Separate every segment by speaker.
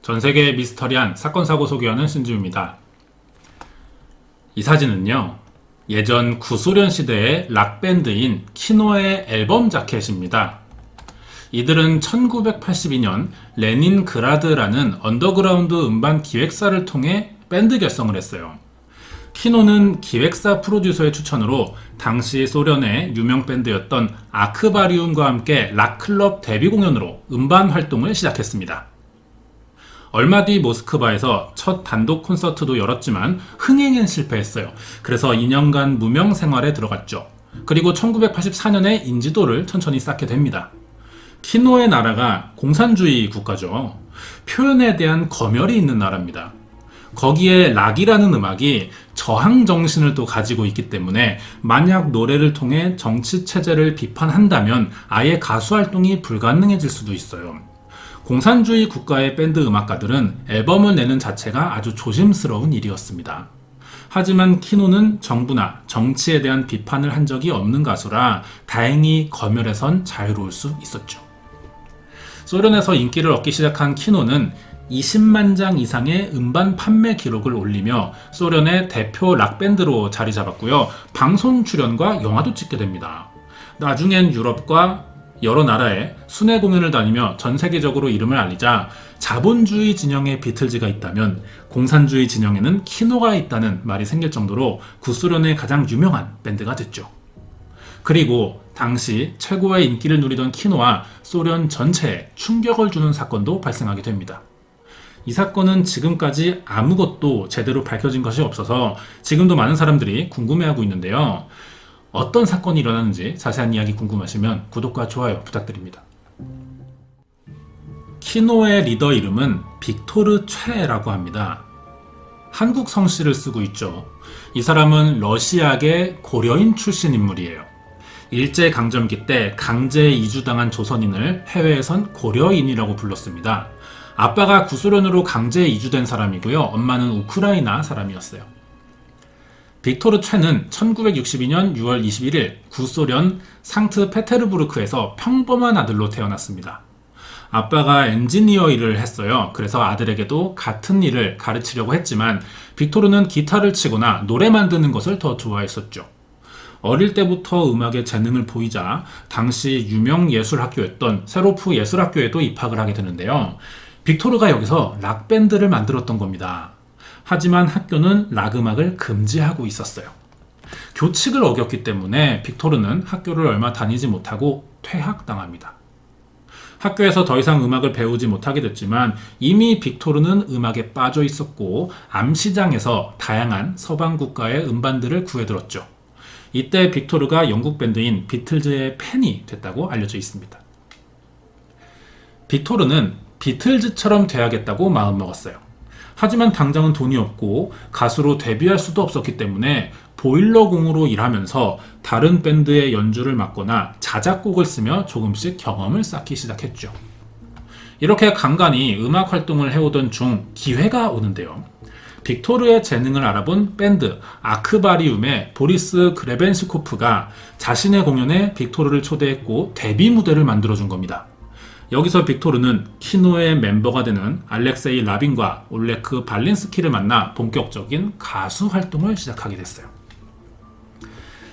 Speaker 1: 전세계 미스터리한 사건 사고 소개하는 신지우입니다. 이 사진은요, 예전 구소련 시대의 락밴드인 키노의 앨범 자켓입니다. 이들은 1982년 레닌그라드라는 언더그라운드 음반 기획사를 통해 밴드 결성을 했어요. 키노는 기획사 프로듀서의 추천으로 당시 소련의 유명 밴드였던 아크바리움과 함께 락클럽 데뷔 공연으로 음반 활동을 시작했습니다. 얼마 뒤 모스크바에서 첫 단독 콘서트도 열었지만 흥행엔 실패했어요. 그래서 2년간 무명 생활에 들어갔죠. 그리고 1984년에 인지도를 천천히 쌓게 됩니다. 키노의 나라가 공산주의 국가죠. 표현에 대한 검열이 있는 나라입니다. 거기에 락이라는 음악이 저항 정신을 또 가지고 있기 때문에 만약 노래를 통해 정치 체제를 비판한다면 아예 가수 활동이 불가능해질 수도 있어요. 공산주의 국가의 밴드 음악가들은 앨범을 내는 자체가 아주 조심스러운 일이었습니다. 하지만 키노는 정부나 정치에 대한 비판을 한 적이 없는 가수라 다행히 검열에선 자유로울 수 있었죠. 소련에서 인기를 얻기 시작한 키노는 20만 장 이상의 음반 판매 기록을 올리며 소련의 대표 락밴드로 자리 잡았고요. 방송 출연과 영화도 찍게 됩니다. 나중엔 유럽과 여러 나라에 순회 공연을 다니며 전 세계적으로 이름을 알리자 자본주의 진영의 비틀즈가 있다면 공산주의 진영에는 키노가 있다는 말이 생길 정도로 구소련의 가장 유명한 밴드가 됐죠. 그리고 당시 최고의 인기를 누리던 키노와 소련 전체에 충격을 주는 사건도 발생하게 됩니다. 이 사건은 지금까지 아무것도 제대로 밝혀진 것이 없어서 지금도 많은 사람들이 궁금해하고 있는데요. 어떤 사건이 일어나는지 자세한 이야기 궁금하시면 구독과 좋아요 부탁드립니다. 키노의 리더 이름은 빅토르 최라고 합니다. 한국 성씨를 쓰고 있죠. 이 사람은 러시아계 고려인 출신 인물이에요. 일제강점기 때 강제 이주당한 조선인을 해외에선 고려인이라고 불렀습니다. 아빠가 구소련으로 강제 이주된 사람이고요. 엄마는 우크라이나 사람이었어요. 빅토르 최는 1962년 6월 21일 구소련 상트페테르부르크에서 평범한 아들로 태어났습니다. 아빠가 엔지니어 일을 했어요. 그래서 아들에게도 같은 일을 가르치려고 했지만 빅토르는 기타를 치거나 노래 만드는 것을 더 좋아했었죠. 어릴 때부터 음악에 재능을 보이자 당시 유명 예술학교였던 세로프 예술학교에도 입학을 하게 되는데요. 빅토르가 여기서 락밴드를 만들었던 겁니다. 하지만 학교는 락 음악을 금지하고 있었어요. 교칙을 어겼기 때문에 빅토르는 학교를 얼마 다니지 못하고 퇴학당합니다. 학교에서 더 이상 음악을 배우지 못하게 됐지만 이미 빅토르는 음악에 빠져 있었고 암시장에서 다양한 서방 국가의 음반들을 구해들었죠. 이때 빅토르가 영국 밴드인 비틀즈의 팬이 됐다고 알려져 있습니다. 빅토르는 비틀즈처럼 돼야겠다고 마음먹었어요. 하지만 당장은 돈이 없고 가수로 데뷔할 수도 없었기 때문에 보일러공으로 일하면서 다른 밴드의 연주를 맡거나 자작곡을 쓰며 조금씩 경험을 쌓기 시작했죠. 이렇게 간간히 음악 활동을 해오던 중 기회가 오는데요. 빅토르의 재능을 알아본 밴드 아크바리움의 보리스 그레벤시코프가 자신의 공연에 빅토르를 초대했고 데뷔 무대를 만들어준 겁니다. 여기서 빅토르는 키노의 멤버가 되는 알렉세이 라빈과 올레크 발린스키를 만나 본격적인 가수 활동을 시작하게 됐어요.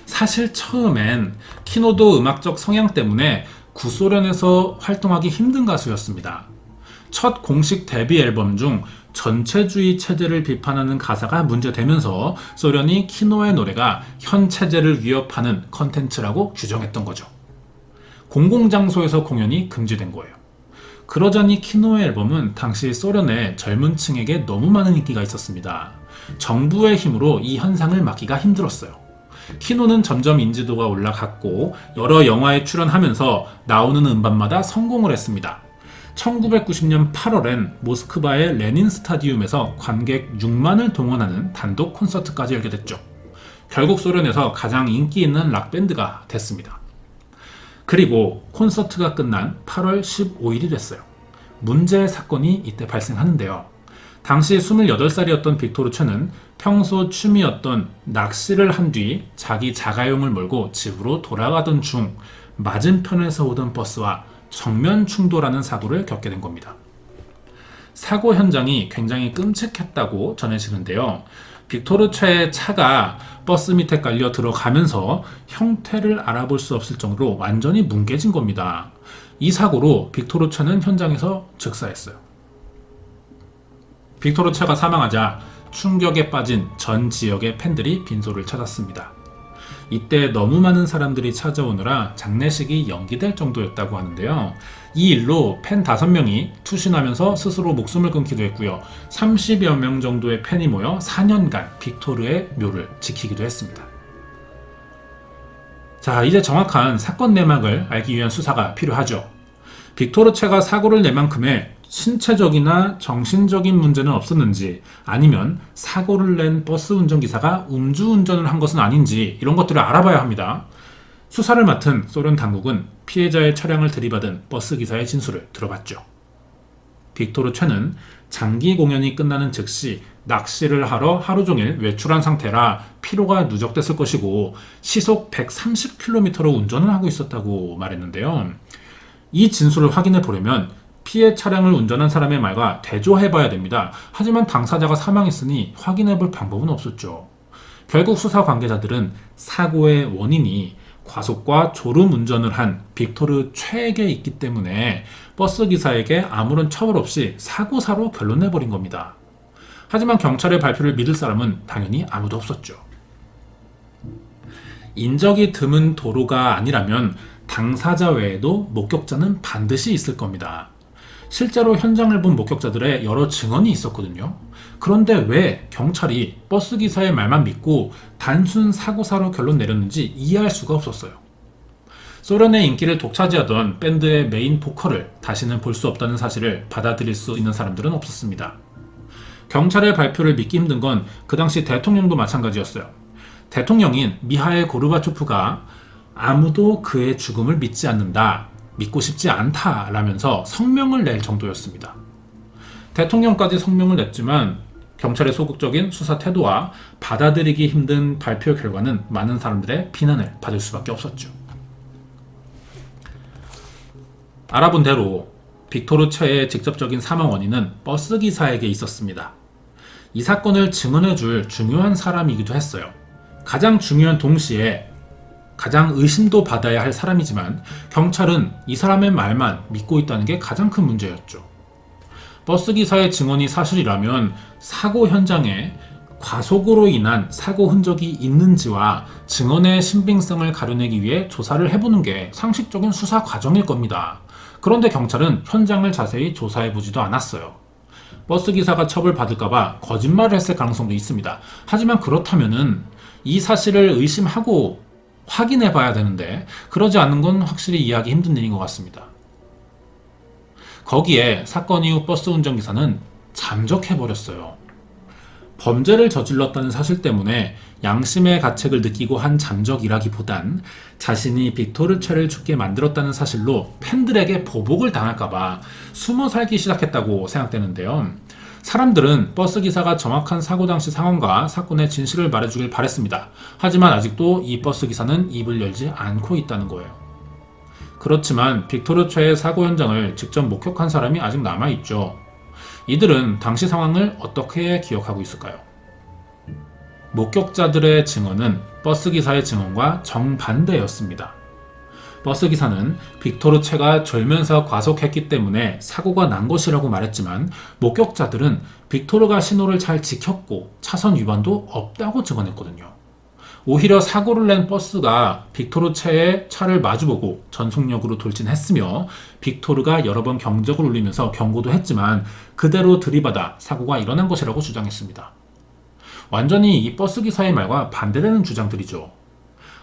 Speaker 1: 사실 처음엔 키노도 음악적 성향 때문에 구소련에서 활동하기 힘든 가수였습니다. 첫 공식 데뷔 앨범 중 전체주의 체제를 비판하는 가사가 문제되면서 소련이 키노의 노래가 현 체제를 위협하는 컨텐츠라고 규정했던 거죠. 공공장소에서 공연이 금지된 거예요. 그러자니 키노의 앨범은 당시 소련의 젊은 층에게 너무 많은 인기가 있었습니다. 정부의 힘으로 이 현상을 막기가 힘들었어요. 키노는 점점 인지도가 올라갔고 여러 영화에 출연하면서 나오는 음반마다 성공을 했습니다. 1990년 8월엔 모스크바의 레닌 스타디움에서 관객 6만을 동원하는 단독 콘서트까지 열게 됐죠. 결국 소련에서 가장 인기 있는 락밴드가 됐습니다. 그리고 콘서트가 끝난 8월 15일이 됐어요. 문제의 사건이 이때 발생하는데요. 당시 28살이었던 빅토르 최는 평소 취미였던 낚시를 한 뒤 자기 자가용을 몰고 집으로 돌아가던 중 맞은편에서 오던 버스와 정면 충돌하는 사고를 겪게 된 겁니다. 사고 현장이 굉장히 끔찍했다고 전해지는데요. 빅토르 최의 차가 버스 밑에 깔려 들어가면서 형태를 알아볼 수 없을 정도로 완전히 뭉개진 겁니다. 이 사고로 빅토르 최는 현장에서 즉사했어요. 빅토르 최가 사망하자 충격에 빠진 전 지역의 팬들이 빈소를 찾았습니다. 이때 너무 많은 사람들이 찾아오느라 장례식이 연기될 정도였다고 하는데요. 이 일로 팬 5명이 투신하면서 스스로 목숨을 끊기도 했고요. 30여 명 정도의 팬이 모여 4년간 빅토르의 묘를 지키기도 했습니다. 자, 이제 정확한 사건 내막을 알기 위한 수사가 필요하죠. 빅토르 최가 사고를 낸 만큼의 신체적이나 정신적인 문제는 없었는지, 아니면 사고를 낸 버스 운전기사가 음주운전을 한 것은 아닌지, 이런 것들을 알아봐야 합니다. 수사를 맡은 소련 당국은 피해자의 차량을 들이받은 버스기사의 진술을 들어봤죠. 빅토르 최는 장기 공연이 끝나는 즉시 낚시를 하러 하루 종일 외출한 상태라 피로가 누적됐을 것이고 시속 130km로 운전을 하고 있었다고 말했는데요. 이 진술을 확인해 보려면 피해 차량을 운전한 사람의 말과 대조해봐야 됩니다. 하지만 당사자가 사망했으니 확인해볼 방법은 없었죠. 결국 수사 관계자들은 사고의 원인이 과속과 졸음 운전을 한 빅토르 최에게 있기 때문에 버스 기사에게 아무런 처벌 없이 사고사로 결론내버린 겁니다. 하지만 경찰의 발표를 믿을 사람은 당연히 아무도 없었죠. 인적이 드문 도로가 아니라면 당사자 외에도 목격자는 반드시 있을 겁니다. 실제로 현장을 본 목격자들의 여러 증언이 있었거든요. 그런데 왜 경찰이 버스 기사의 말만 믿고 단순 사고사로 결론 내렸는지 이해할 수가 없었어요. 소련의 인기를 독차지하던 밴드의 메인 보컬을 다시는 볼 수 없다는 사실을 받아들일 수 있는 사람들은 없었습니다. 경찰의 발표를 믿기 힘든 건 그 당시 대통령도 마찬가지였어요. 대통령인 미하일 고르바초프가 아무도 그의 죽음을 믿지 않는다, 믿고 싶지 않다라면서 성명을 낼 정도였습니다. 대통령까지 성명을 냈지만 경찰의 소극적인 수사 태도와 받아들이기 힘든 발표 결과는 많은 사람들의 비난을 받을 수밖에 없었죠. 알아본 대로 빅토르 최의 직접적인 사망 원인은 버스 기사에게 있었습니다. 이 사건을 증언해줄 중요한 사람이기도 했어요. 가장 중요한 동시에 가장 의심도 받아야 할 사람이지만 경찰은 이 사람의 말만 믿고 있다는 게 가장 큰 문제였죠. 버스 기사의 증언이 사실이라면 사고 현장에 과속으로 인한 사고 흔적이 있는지와 증언의 신빙성을 가려내기 위해 조사를 해보는 게 상식적인 수사 과정일 겁니다. 그런데 경찰은 현장을 자세히 조사해보지도 않았어요. 버스 기사가 처벌받을까봐 거짓말을 했을 가능성도 있습니다. 하지만 그렇다면은 이 사실을 의심하고 확인해 봐야 되는데 그러지 않는 건 확실히 이해하기 힘든 일인 것 같습니다. 거기에 사건 이후 버스 운전기사는 잠적해버렸어요. 범죄를 저질렀다는 사실 때문에 양심의 가책을 느끼고 한 잠적이라기보단 자신이 빅토르 최를 죽게 만들었다는 사실로 팬들에게 보복을 당할까봐 숨어 살기 시작했다고 생각되는데요. 사람들은 버스 기사가 정확한 사고 당시 상황과 사건의 진실을 말해주길 바랬습니다. 하지만 아직도 이 버스 기사는 입을 열지 않고 있다는 거예요. 그렇지만 빅토르 최의 사고 현장을 직접 목격한 사람이 아직 남아있죠. 이들은 당시 상황을 어떻게 기억하고 있을까요? 목격자들의 증언은 버스 기사의 증언과 정반대였습니다. 버스 기사는 빅토르 최가 졸면서 과속했기 때문에 사고가 난 것이라고 말했지만 목격자들은 빅토르가 신호를 잘 지켰고 차선 위반도 없다고 증언했거든요. 오히려 사고를 낸 버스가 빅토르 최의 차를 마주보고 전속력으로 돌진했으며 빅토르가 여러 번 경적을 울리면서 경고도 했지만 그대로 들이받아 사고가 일어난 것이라고 주장했습니다. 완전히 이 버스 기사의 말과 반대되는 주장들이죠.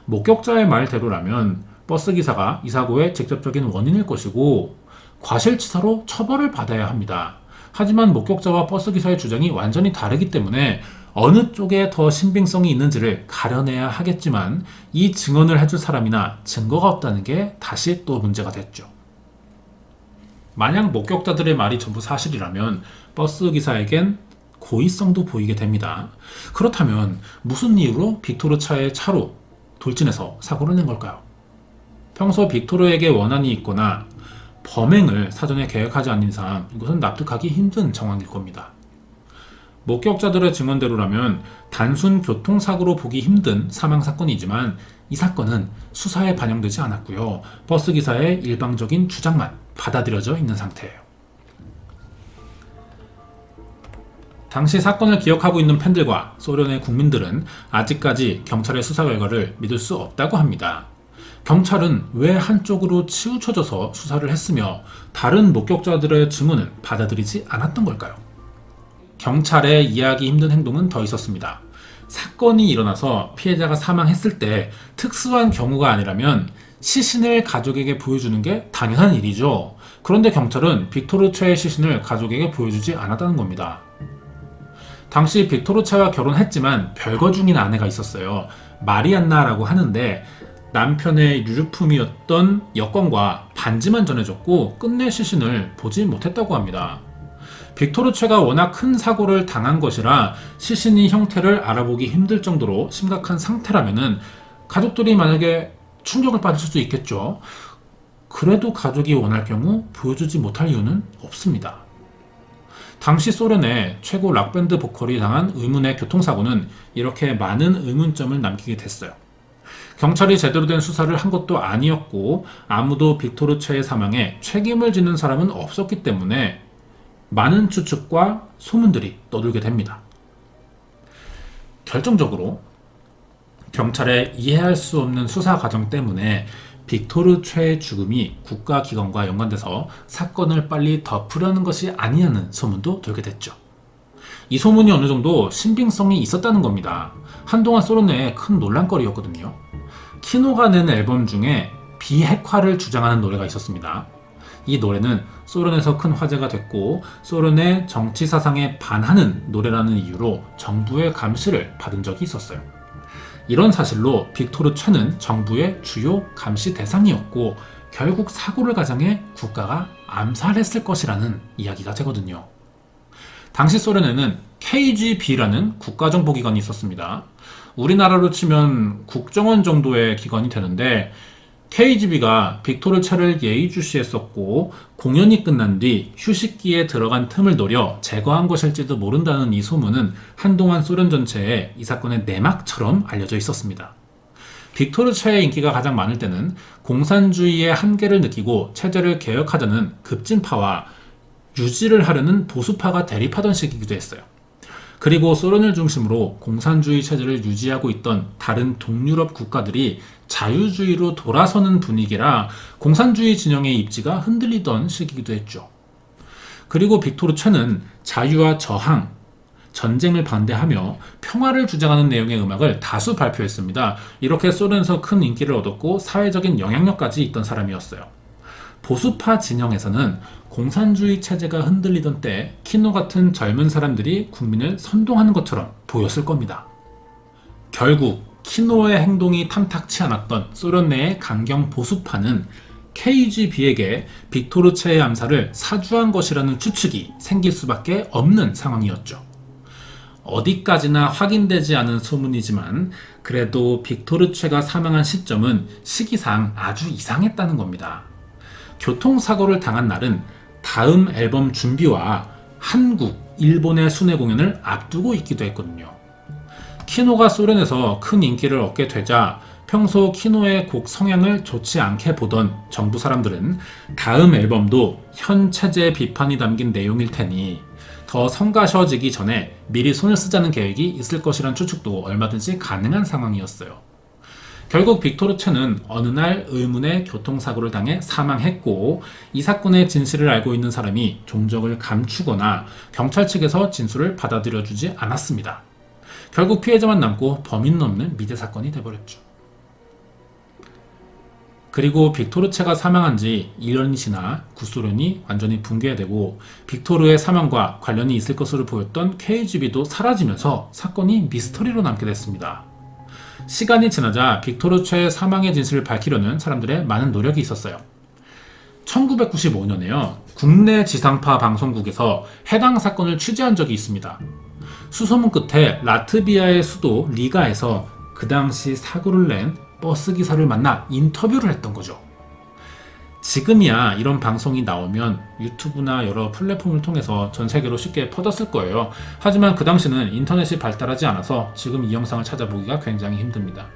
Speaker 1: 목격자의 말대로라면 버스 기사가 이 사고의 직접적인 원인일 것이고 과실치사로 처벌을 받아야 합니다. 하지만 목격자와 버스 기사의 주장이 완전히 다르기 때문에 어느 쪽에 더 신빙성이 있는지를 가려내야 하겠지만 이 증언을 해줄 사람이나 증거가 없다는 게 다시 또 문제가 됐죠. 만약 목격자들의 말이 전부 사실이라면 버스 기사에겐 고의성도 보이게 됩니다. 그렇다면 무슨 이유로 빅토르 차의 차로 돌진해서 사고를 낸 걸까요? 평소 빅토르에게 원한이 있거나 범행을 사전에 계획하지 않는 이상 이것은 납득하기 힘든 정황일 겁니다. 목격자들의 증언대로라면 단순 교통사고로 보기 힘든 사망사건이지만 이 사건은 수사에 반영되지 않았고요. 버스기사의 일방적인 주장만 받아들여져 있는 상태예요. 당시 사건을 기억하고 있는 팬들과 소련의 국민들은 아직까지 경찰의 수사 결과를 믿을 수 없다고 합니다. 경찰은 왜 한쪽으로 치우쳐져서 수사를 했으며 다른 목격자들의 증언은 받아들이지 않았던 걸까요? 경찰의 이해하기 힘든 행동은 더 있었습니다. 사건이 일어나서 피해자가 사망했을 때 특수한 경우가 아니라면 시신을 가족에게 보여주는 게 당연한 일이죠. 그런데 경찰은 빅토르 최의 시신을 가족에게 보여주지 않았다는 겁니다. 당시 빅토르 최와 결혼했지만 별거 중인 아내가 있었어요. 마리안나라고 하는데 남편의 유류품이었던 여권과 반지만 전해줬고 끝내 시신을 보지 못했다고 합니다. 빅토르 최가 워낙 큰 사고를 당한 것이라 시신의 형태를 알아보기 힘들 정도로 심각한 상태라면은 가족들이 만약에 충격을 받을 수도 있겠죠. 그래도 가족이 원할 경우 보여주지 못할 이유는 없습니다. 당시 소련의 최고 락밴드 보컬이 당한 의문의 교통사고는 이렇게 많은 의문점을 남기게 됐어요. 경찰이 제대로 된 수사를 한 것도 아니었고 아무도 빅토르 최의 사망에 책임을 지는 사람은 없었기 때문에 많은 추측과 소문들이 떠돌게 됩니다. 결정적으로 경찰의 이해할 수 없는 수사 과정 때문에 빅토르 최의 죽음이 국가기관과 연관돼서 사건을 빨리 덮으려는 것이 아니냐는 소문도 돌게 됐죠. 이 소문이 어느 정도 신빙성이 있었다는 겁니다. 한동안 소련 내에 큰 논란거리였거든요. 키노가 낸 앨범 중에 비핵화를 주장하는 노래가 있었습니다. 이 노래는 소련에서 큰 화제가 됐고 소련의 정치 사상에 반하는 노래라는 이유로 정부의 감시를 받은 적이 있었어요. 이런 사실로 빅토르 최는 정부의 주요 감시 대상이었고 결국 사고를 가장해 국가가 암살했을 것이라는 이야기가 되거든요. 당시 소련에는 KGB라는 국가정보기관이 있었습니다. 우리나라로 치면 국정원 정도의 기관이 되는데 KGB가 빅토르 최를 예의주시했었고 공연이 끝난 뒤 휴식기에 들어간 틈을 노려 제거한 것일지도 모른다는 이 소문은 한동안 소련 전체에 이 사건의 내막처럼 알려져 있었습니다. 빅토르 최의 인기가 가장 많을 때는 공산주의의 한계를 느끼고 체제를 개혁하자는 급진파와 유지를 하려는 보수파가 대립하던 시기이기도 했어요. 그리고 소련을 중심으로 공산주의 체제를 유지하고 있던 다른 동유럽 국가들이 자유주의로 돌아서는 분위기라 공산주의 진영의 입지가 흔들리던 시기이기도 했죠. 그리고 빅토르 최는 자유와 저항, 전쟁을 반대하며 평화를 주장하는 내용의 음악을 다수 발표했습니다. 이렇게 소련에서 큰 인기를 얻었고 사회적인 영향력까지 있던 사람이었어요. 보수파 진영에서는 공산주의 체제가 흔들리던 때 키노 같은 젊은 사람들이 국민을 선동하는 것처럼 보였을 겁니다. 결국 키노의 행동이 탐탁치 않았던 소련 내의 강경 보수파는 KGB에게 빅토르 최의 암살을 사주한 것이라는 추측이 생길 수밖에 없는 상황이었죠. 어디까지나 확인되지 않은 소문이지만 그래도 빅토르 최가 사망한 시점은 시기상 아주 이상했다는 겁니다. 교통사고를 당한 날은 다음 앨범 준비와 한국, 일본의 순회 공연을 앞두고 있기도 했거든요. 키노가 소련에서 큰 인기를 얻게 되자 평소 키노의 곡 성향을 좋지 않게 보던 정부 사람들은 다음 앨범도 현 체제 비판이 담긴 내용일 테니 더 성가셔지기 전에 미리 손을 쓰자는 계획이 있을 것이란 추측도 얼마든지 가능한 상황이었어요. 결국 빅토르 최는 어느 날 의문의 교통사고를 당해 사망했고 이 사건의 진실을 알고 있는 사람이 종적을 감추거나 경찰 측에서 진술을 받아들여주지 않았습니다. 결국 피해자만 남고 범인은 없는 미제 사건이 돼버렸죠. 그리고 빅토르 최가 사망한 지 1년이 지나 구소련이 완전히 붕괴되고 빅토르의 사망과 관련이 있을 것으로 보였던 KGB도 사라지면서 사건이 미스터리로 남게 됐습니다. 시간이 지나자 빅토르 최의 사망의 진실을 밝히려는 사람들의 많은 노력이 있었어요. 1995년에요. 국내 지상파 방송국에서 해당 사건을 취재한 적이 있습니다. 수소문 끝에 라트비아의 수도 리가에서 그 당시 사고를 낸 버스 기사를 만나 인터뷰를 했던 거죠. 지금이야 이런 방송이 나오면 유튜브나 여러 플랫폼을 통해서 전 세계로 쉽게 퍼졌을 거예요. 하지만 그 당시는 인터넷이 발달하지 않아서 지금 이 영상을 찾아보기가 굉장히 힘듭니다.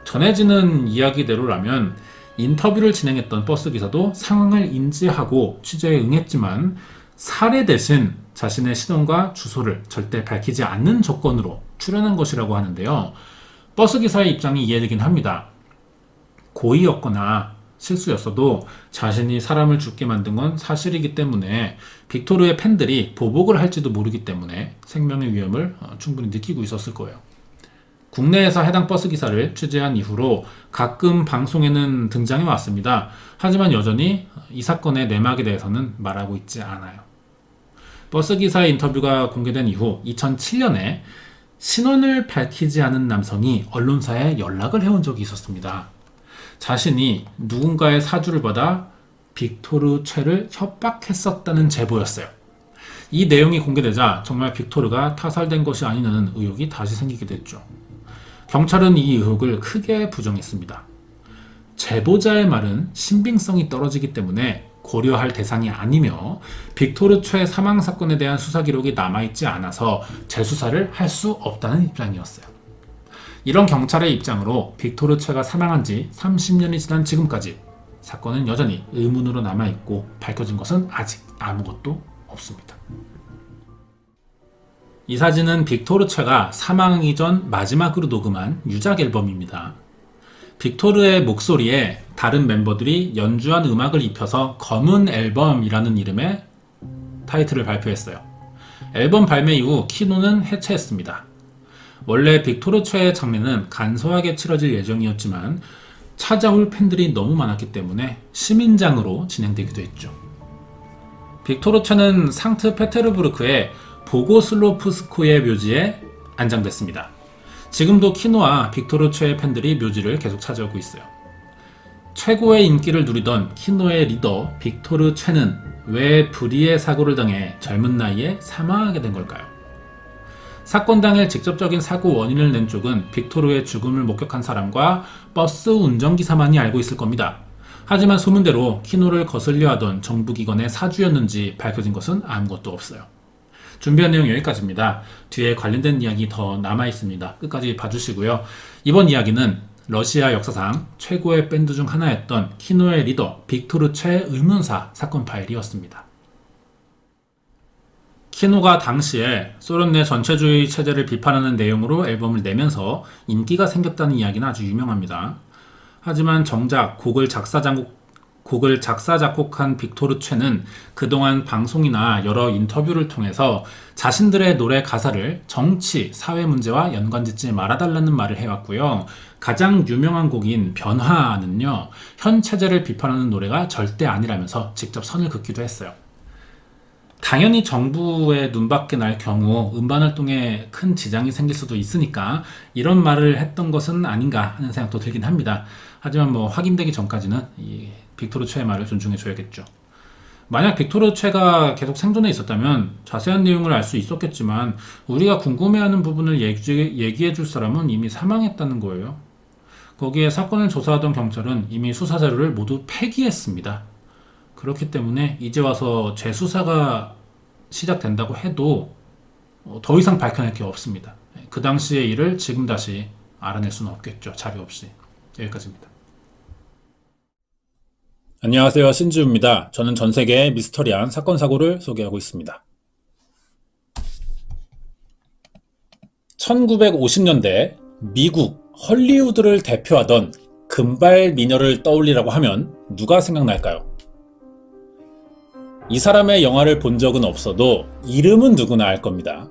Speaker 1: 전해지는 이야기대로라면 인터뷰를 진행했던 버스기사도 상황을 인지하고 취재에 응했지만 사례 대신 자신의 신원과 주소를 절대 밝히지 않는 조건으로 출연한 것이라고 하는데요. 버스기사의 입장이 이해되긴 합니다. 고의였거나 실수였어도 자신이 사람을 죽게 만든 건 사실이기 때문에 빅토르의 팬들이 보복을 할지도 모르기 때문에 생명의 위험을 충분히 느끼고 있었을 거예요. 국내에서 해당 버스기사를 취재한 이후로 가끔 방송에는 등장해 왔습니다. 하지만 여전히 이 사건의 내막에 대해서는 말하고 있지 않아요. 버스기사의 인터뷰가 공개된 이후 2007년에 신원을 밝히지 않은 남성이 언론사에 연락을 해온 적이 있었습니다. 자신이 누군가의 사주를 받아 빅토르 최를 협박했었다는 제보였어요. 이 내용이 공개되자 정말 빅토르가 타살된 것이 아니냐는 의혹이 다시 생기게 됐죠. 경찰은 이 의혹을 크게 부정했습니다. 제보자의 말은 신빙성이 떨어지기 때문에 고려할 대상이 아니며 빅토르 최 사망 사건에 대한 수사 기록이 남아있지 않아서 재수사를 할 수 없다는 입장이었어요. 이런 경찰의 입장으로 빅토르 최가 사망한 지 30년이 지난 지금까지 사건은 여전히 의문으로 남아있고 밝혀진 것은 아직 아무것도 없습니다. 이 사진은 빅토르 최가 사망 이전 마지막으로 녹음한 유작 앨범입니다. 빅토르의 목소리에 다른 멤버들이 연주한 음악을 입혀서 검은 앨범이라는 이름의 타이틀을 발표했어요. 앨범 발매 이후 키노는 해체했습니다. 원래 빅토르 최의 장례는 간소하게 치러질 예정이었지만 찾아올 팬들이 너무 많았기 때문에 시민장으로 진행되기도 했죠. 빅토르 최는 상트페테르부르크의 보고슬로프스코의 묘지에 안장됐습니다. 지금도 키노와 빅토르 최의 팬들이 묘지를 계속 찾아오고 있어요. 최고의 인기를 누리던 키노의 리더 빅토르 최는 왜 불의의 사고를 당해 젊은 나이에 사망하게 된 걸까요? 사건 당일 직접적인 사고 원인을 낸 쪽은 빅토르의 죽음을 목격한 사람과 버스 운전기사만이 알고 있을 겁니다. 하지만 소문대로 키노를 거슬려 하던 정부기관의 사주였는지 밝혀진 것은 아무것도 없어요. 준비한 내용 여기까지입니다. 뒤에 관련된 이야기 더 남아있습니다. 끝까지 봐주시고요. 이번 이야기는 러시아 역사상 최고의 밴드 중 하나였던 키노의 리더 빅토르 최 의문사 사건 파일이었습니다. 키노가 당시에 소련 내 전체주의 체제를 비판하는 내용으로 앨범을 내면서 인기가 생겼다는 이야기는 아주 유명합니다. 하지만 정작 곡을 작사 작곡한 빅토르 최는 그동안 방송이나 여러 인터뷰를 통해서 자신들의 노래 가사를 정치, 사회 문제와 연관짓지 말아달라는 말을 해왔고요. 가장 유명한 곡인 변화는요, 현 체제를 비판하는 노래가 절대 아니라면서 직접 선을 긋기도 했어요. 당연히 정부의 눈밖에 날 경우 음반 활동에 큰 지장이 생길 수도 있으니까 이런 말을 했던 것은 아닌가 하는 생각도 들긴 합니다. 하지만 확인되기 전까지는 이 빅토르 최의 말을 존중해줘야겠죠. 만약 빅토르 최가 계속 생존해 있었다면 자세한 내용을 알 수 있었겠지만 우리가 궁금해하는 부분을 얘기해줄 사람은 이미 사망했다는 거예요. 거기에 사건을 조사하던 경찰은 이미 수사 자료를 모두 폐기했습니다. 그렇기 때문에 이제 와서 재수사가 시작된다고 해도 더 이상 밝혀낼 게 없습니다. 그 당시의 일을 지금 다시 알아낼 수는 없겠죠. 자료 없이. 여기까지입니다. 안녕하세요, 신지우입니다. 저는 전세계의 미스터리한 사건 사고를 소개하고 있습니다. 1950년대 미국 헐리우드를 대표하던 금발 미녀를 떠올리라고 하면 누가 생각날까요? 이 사람의 영화를 본 적은 없어도 이름은 누구나 알 겁니다.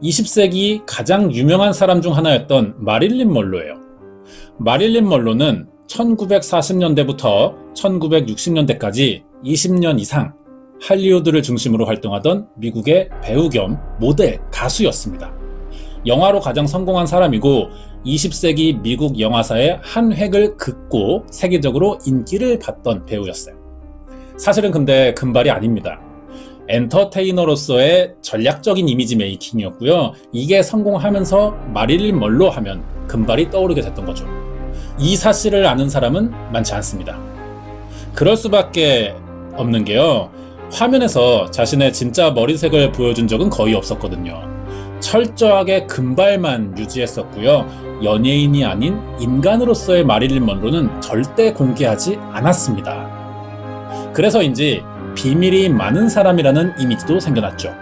Speaker 1: 20세기 가장 유명한 사람 중 하나였던 마릴린 먼로예요. 마릴린 먼로는 1940년대부터 1960년대까지 20년 이상 할리우드를 중심으로 활동하던 미국의 배우 겸 모델, 가수였습니다. 영화로 가장 성공한 사람이고 20세기 미국 영화사의 한 획을 긋고 세계적으로 인기를 받던 배우였어요. 사실은 근데 금발이 아닙니다. 엔터테이너로서의 전략적인 이미지 메이킹이었고요. 이게 성공하면서 마릴린 먼로 하면 금발이 떠오르게 됐던 거죠. 이 사실을 아는 사람은 많지 않습니다. 그럴 수밖에 없는 게요. 화면에서 자신의 진짜 머리색을 보여준 적은 거의 없었거든요. 철저하게 금발만 유지했었고요. 연예인이 아닌 인간으로서의 마릴린 먼로는 절대 공개하지 않았습니다. 그래서인지 비밀이 많은 사람이라는 이미지도 생겨났죠.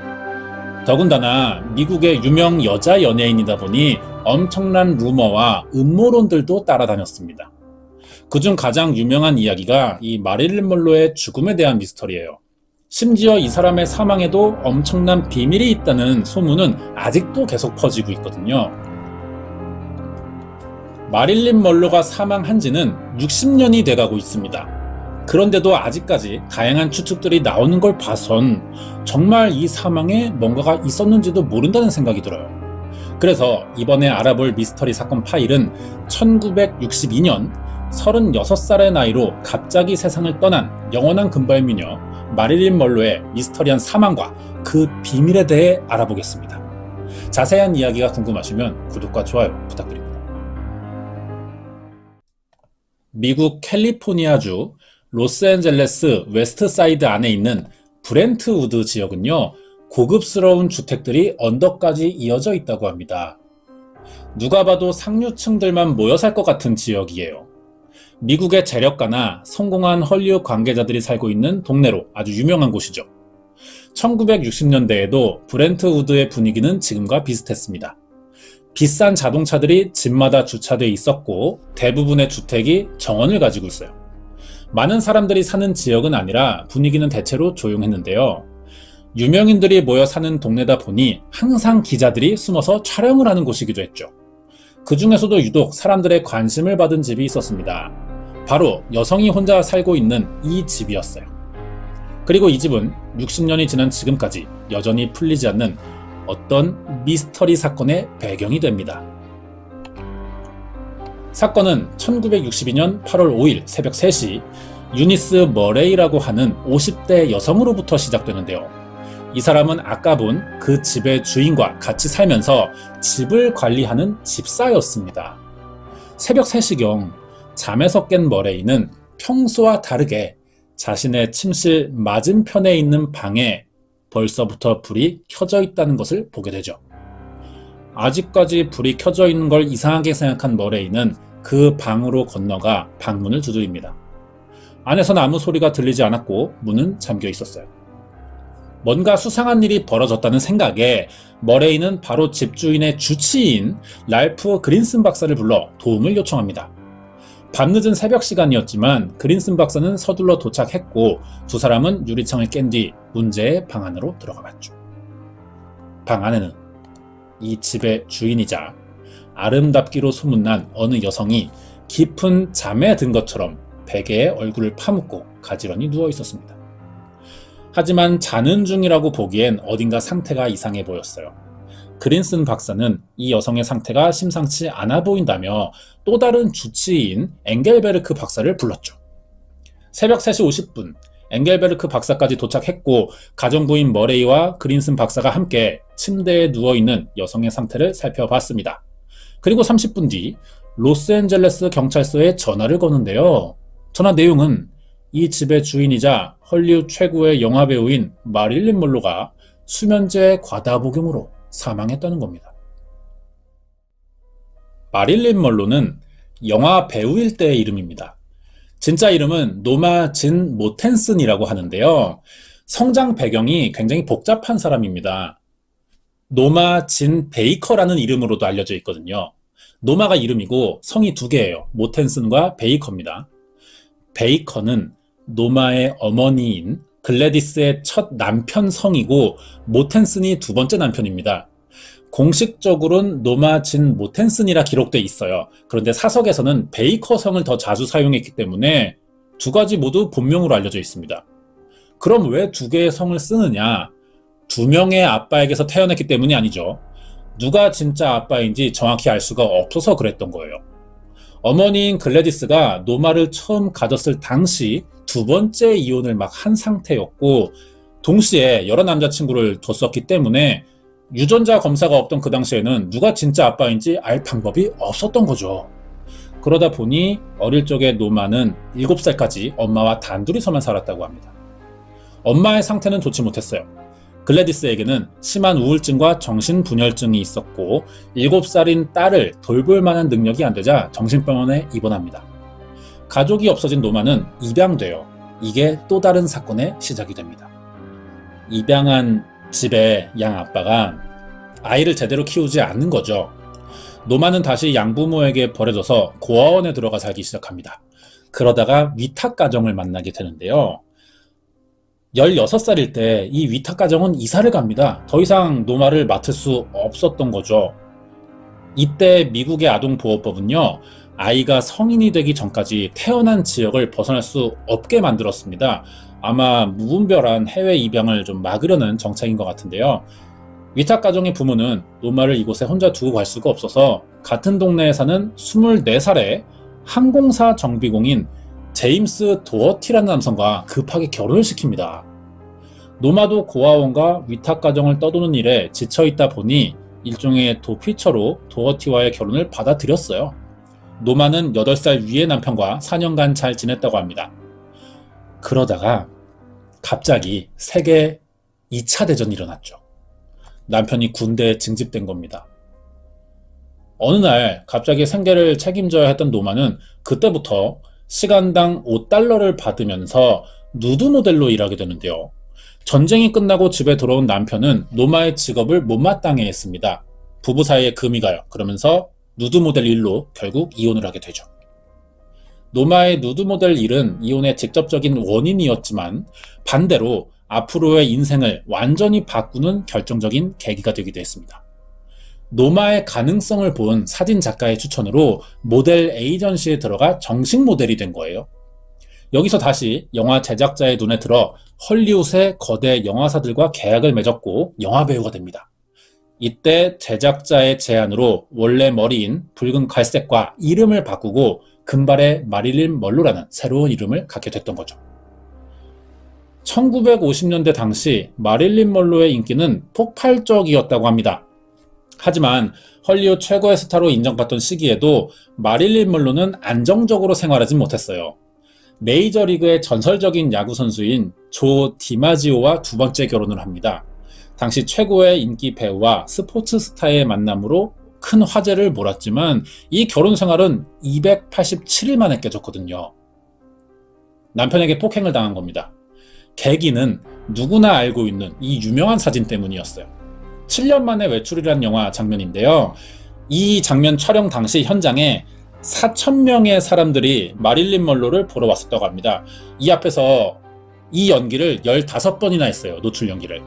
Speaker 1: 더군다나 미국의 유명 여자 연예인이다 보니 엄청난 루머와 음모론들도 따라다녔습니다. 그중 가장 유명한 이야기가 이 마릴린 먼로의 죽음에 대한 미스터리예요. 심지어 이 사람의 사망에도 엄청난 비밀이 있다는 소문은 아직도 계속 퍼지고 있거든요. 마릴린 먼로가 사망한 지는 60년이 돼가고 있습니다. 그런데도 아직까지 다양한 추측들이 나오는 걸 봐선 정말 이 사망에 뭔가가 있었는지도 모른다는 생각이 들어요. 그래서 이번에 알아볼 미스터리 사건 파일은 1962년 36살의 나이로 갑자기 세상을 떠난 영원한 금발미녀 마릴린 먼로의 미스터리한 사망과 그 비밀에 대해 알아보겠습니다. 자세한 이야기가 궁금하시면 구독과 좋아요 부탁드립니다. 미국 캘리포니아주 로스앤젤레스 웨스트사이드 안에 있는 브렌트우드 지역은요, 고급스러운 주택들이 언덕까지 이어져 있다고 합니다. 누가 봐도 상류층들만 모여 살 것 같은 지역이에요. 미국의 재력가나 성공한 헐리우드 관계자들이 살고 있는 동네로 아주 유명한 곳이죠. 1960년대에도 브렌트우드의 분위기는 지금과 비슷했습니다. 비싼 자동차들이 집마다 주차돼 있었고 대부분의 주택이 정원을 가지고 있어요. 많은 사람들이 사는 지역은 아니라 분위기는 대체로 조용했는데요. 유명인들이 모여 사는 동네다 보니 항상 기자들이 숨어서 촬영을 하는 곳이기도 했죠. 그 중에서도 유독 사람들의 관심을 받은 집이 있었습니다. 바로 여성이 혼자 살고 있는 이 집이었어요. 그리고 이 집은 60년이 지난 지금까지 여전히 풀리지 않는 어떤 미스터리 사건의 배경이 됩니다. 사건은 1962년 8월 5일 새벽 3시 유니스 머레이라고 하는 50대 여성으로부터 시작되는데요. 이 사람은 아까 본 그 집의 주인과 같이 살면서 집을 관리하는 집사였습니다. 새벽 3시경 잠에서 깬 머레이는 평소와 다르게 자신의 침실 맞은편에 있는 방에 벌써부터 불이 켜져 있다는 것을 보게 되죠. 아직까지 불이 켜져 있는 걸 이상하게 생각한 머레이는 그 방으로 건너가 방문을 두드립니다. 안에서는 아무 소리가 들리지 않았고 문은 잠겨 있었어요. 뭔가 수상한 일이 벌어졌다는 생각에 머레이는 바로 집주인의 주치의인 랄프 그린슨 박사를 불러 도움을 요청합니다. 밤늦은 새벽 시간이었지만 그린슨 박사는 서둘러 도착했고 두 사람은 유리창을 깬 뒤 문제의 방 안으로 들어가 봤죠. 방 안에는 이 집의 주인이자 아름답기로 소문난 어느 여성이 깊은 잠에 든 것처럼 베개에 얼굴을 파묻고 가지런히 누워 있었습니다. 하지만 자는 중이라고 보기엔 어딘가 상태가 이상해 보였어요. 그린슨 박사는 이 여성의 상태가 심상치 않아 보인다며 또 다른 주치의인 엥겔베르크 박사를 불렀죠. 새벽 3시 50분 엥겔베르크 박사까지 도착했고 가정부인 머레이와 그린슨 박사가 함께 침대에 누워있는 여성의 상태를 살펴봤습니다. 그리고 30분 뒤 로스앤젤레스 경찰서에 전화를 거는데요. 전화 내용은 이 집의 주인이자 헐리우드 최고의 영화배우인 마릴린 먼로가 수면제 과다 복용으로 사망했다는 겁니다. 마릴린 먼로는 영화 배우일 때의 이름입니다. 진짜 이름은 노마 진 모텐슨이라고 하는데요. 성장 배경이 굉장히 복잡한 사람입니다. 노마 진 베이커라는 이름으로도 알려져 있거든요. 노마가 이름이고 성이 두 개예요. 모텐슨과 베이커입니다. 베이커는 노마의 어머니인 글래디스의 첫 남편 성이고 모텐슨이 두 번째 남편입니다. 공식적으로는 노마 진 모텐슨이라 기록돼 있어요. 그런데 사석에서는 베이커 성을 더 자주 사용했기 때문에 두 가지 모두 본명으로 알려져 있습니다. 그럼 왜 두 개의 성을 쓰느냐? 두 명의 아빠에게서 태어났기 때문이 아니죠. 누가 진짜 아빠인지 정확히 알 수가 없어서 그랬던 거예요. 어머니인 글래디스가 노마를 처음 가졌을 당시 두 번째 이혼을 막 한 상태였고 동시에 여러 남자친구를 뒀었기 때문에 유전자 검사가 없던 그 당시에는 누가 진짜 아빠인지 알 방법이 없었던 거죠. 그러다 보니 어릴 적에 노마는 7살까지 엄마와 단둘이서만 살았다고 합니다. 엄마의 상태는 좋지 못했어요. 글래디스에게는 심한 우울증과 정신분열증이 있었고 7살인 딸을 돌볼 만한 능력이 안 되자 정신병원에 입원합니다. 가족이 없어진 노마는 입양돼요. 이게 또 다른 사건의 시작이 됩니다. 입양한 집의 양 아빠가 아이를 제대로 키우지 않는 거죠. 노마는 다시 양부모에게 버려져서 고아원에 들어가 살기 시작합니다. 그러다가 위탁가정을 만나게 되는데요. 16살일 때 이 위탁가정은 이사를 갑니다. 더 이상 노마를 맡을 수 없었던 거죠. 이때 미국의 아동보호법은요, 아이가 성인이 되기 전까지 태어난 지역을 벗어날 수 없게 만들었습니다. 아마 무분별한 해외 입양을 좀 막으려는 정책인 것 같은데요. 위탁가정의 부모는 노마를 이곳에 혼자 두고 갈 수가 없어서 같은 동네에 사는 24살의 항공사 정비공인 제임스 도어티라는 남성과 급하게 결혼을 시킵니다. 노마도 고아원과 위탁가정을 떠도는 일에 지쳐있다 보니 일종의 도피처로 도어티와의 결혼을 받아들였어요. 노마는 8살 위의 남편과 4년간 잘 지냈다고 합니다. 그러다가 갑자기 세계 2차 대전이 일어났죠. 남편이 군대에 징집된 겁니다. 어느 날 갑자기 생계를 책임져야 했던 노마는 그때부터 시간당 $5를 받으면서 누드 모델로 일하게 되는데요. 전쟁이 끝나고 집에 돌아온 남편은 노마의 직업을 못마땅해 했습니다. 부부 사이에 금이 가요. 그러면서 누드 모델 일로 결국 이혼을 하게 되죠. 노마의 누드 모델 일은 이혼의 직접적인 원인이었지만 반대로 앞으로의 인생을 완전히 바꾸는 결정적인 계기가 되기도 했습니다. 노마의 가능성을 본 사진 작가의 추천으로 모델 에이전시에 들어가 정식 모델이 된 거예요. 여기서 다시 영화 제작자의 눈에 들어 헐리우드의 거대 영화사들과 계약을 맺었고 영화배우가 됩니다. 이때 제작자의 제안으로 원래 머리인 붉은 갈색과 이름을 바꾸고 금발의 마릴린 먼로라는 새로운 이름을 갖게 됐던 거죠. 1950년대 당시 마릴린 먼로의 인기는 폭발적이었다고 합니다. 하지만 헐리우드 최고의 스타로 인정받던 시기에도 마릴린 먼로는 안정적으로 생활하진 못했어요. 메이저리그의 전설적인 야구 선수인 조 디마지오와 두 번째 결혼을 합니다. 당시 최고의 인기 배우와 스포츠 스타의 만남으로 큰 화제를 몰았지만 이 결혼 생활은 287일 만에 깨졌거든요. 남편에게 폭행을 당한 겁니다. 계기는 누구나 알고 있는 이 유명한 사진 때문이었어요. 7년 만에 외출이라는 영화 장면인데요. 이 장면 촬영 당시 현장에 4,000명의 사람들이 마릴린 먼로를 보러 왔었다고 합니다. 이 앞에서 이 연기를 15번이나 했어요. 노출 연기를.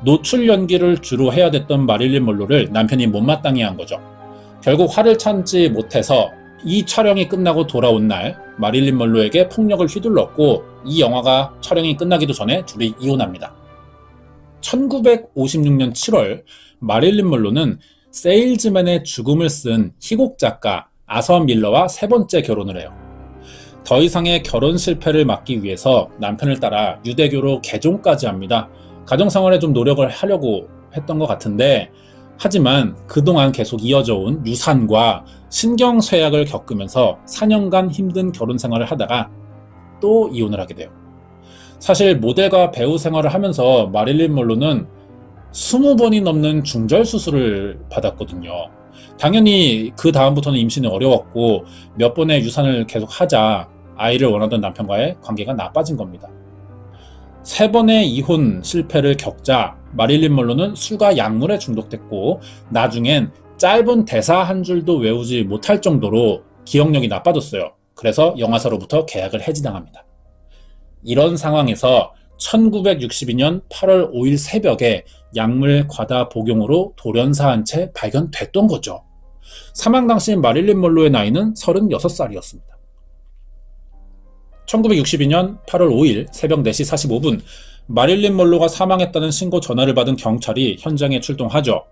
Speaker 1: 노출 연기를 주로 해야 됐던 마릴린 먼로를 남편이 못마땅해 한 거죠. 결국 화를 참지 못해서 이 촬영이 끝나고 돌아온 날 마릴린 먼로에게 폭력을 휘둘렀고 이 영화가 촬영이 끝나기도 전에 둘이 이혼합니다. 1956년 7월 마릴린 먼로는 세일즈맨의 죽음을 쓴 희곡 작가 아서 밀러와 세 번째 결혼을 해요. 더 이상의 결혼 실패를 막기 위해서 남편을 따라 유대교로 개종까지 합니다. 가정생활에 좀 노력을 하려고 했던 것 같은데 하지만 그동안 계속 이어져 온 유산과 신경쇠약을 겪으면서 4년간 힘든 결혼 생활을 하다가 또 이혼을 하게 돼요. 사실 모델과 배우 생활을 하면서 마릴린 먼로는 20번이 넘는 중절 수술을 받았거든요. 당연히 그 다음부터는 임신이 어려웠고 몇 번의 유산을 계속 하자 아이를 원하던 남편과의 관계가 나빠진 겁니다. 3번의 이혼 실패를 겪자 마릴린 먼로는 술과 약물에 중독됐고 나중엔 짧은 대사 한 줄도 외우지 못할 정도로 기억력이 나빠졌어요. 그래서 영화사로부터 계약을 해지당합니다. 이런 상황에서 1962년 8월 5일 새벽에 약물 과다 복용으로 돌연사한 채 발견됐던 거죠. 사망 당시 마릴린 먼로의 나이는 36살이었습니다. 1962년 8월 5일 새벽 4시 45분 마릴린 먼로가 사망했다는 신고 전화를 받은 경찰이 현장에 출동하죠.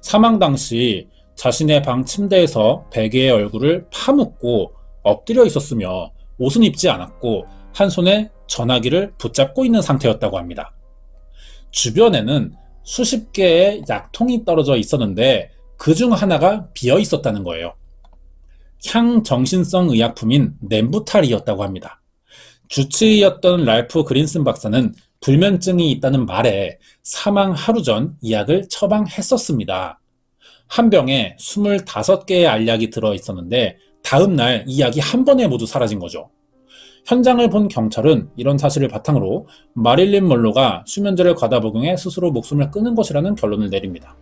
Speaker 1: 사망 당시 자신의 방 침대에서 베개의 얼굴을 파묻고 엎드려 있었으며 옷은 입지 않았고 한 손에 전화기를 붙잡고 있는 상태였다고 합니다. 주변에는 수십 개의 약통이 떨어져 있었는데 그중 하나가 비어 있었다는 거예요. 향정신성 의약품인 넴부탈이었다고 합니다. 주치의였던 랄프 그린슨 박사는 불면증이 있다는 말에 사망 하루 전 이 약을 처방했었습니다. 한 병에 25개의 알약이 들어있었는데 다음 날 이 약이 한 번에 모두 사라진 거죠. 현장을 본 경찰은 이런 사실을 바탕으로 마릴린 먼로가 수면제를 과다 복용해 스스로 목숨을 끊은 것이라는 결론을 내립니다.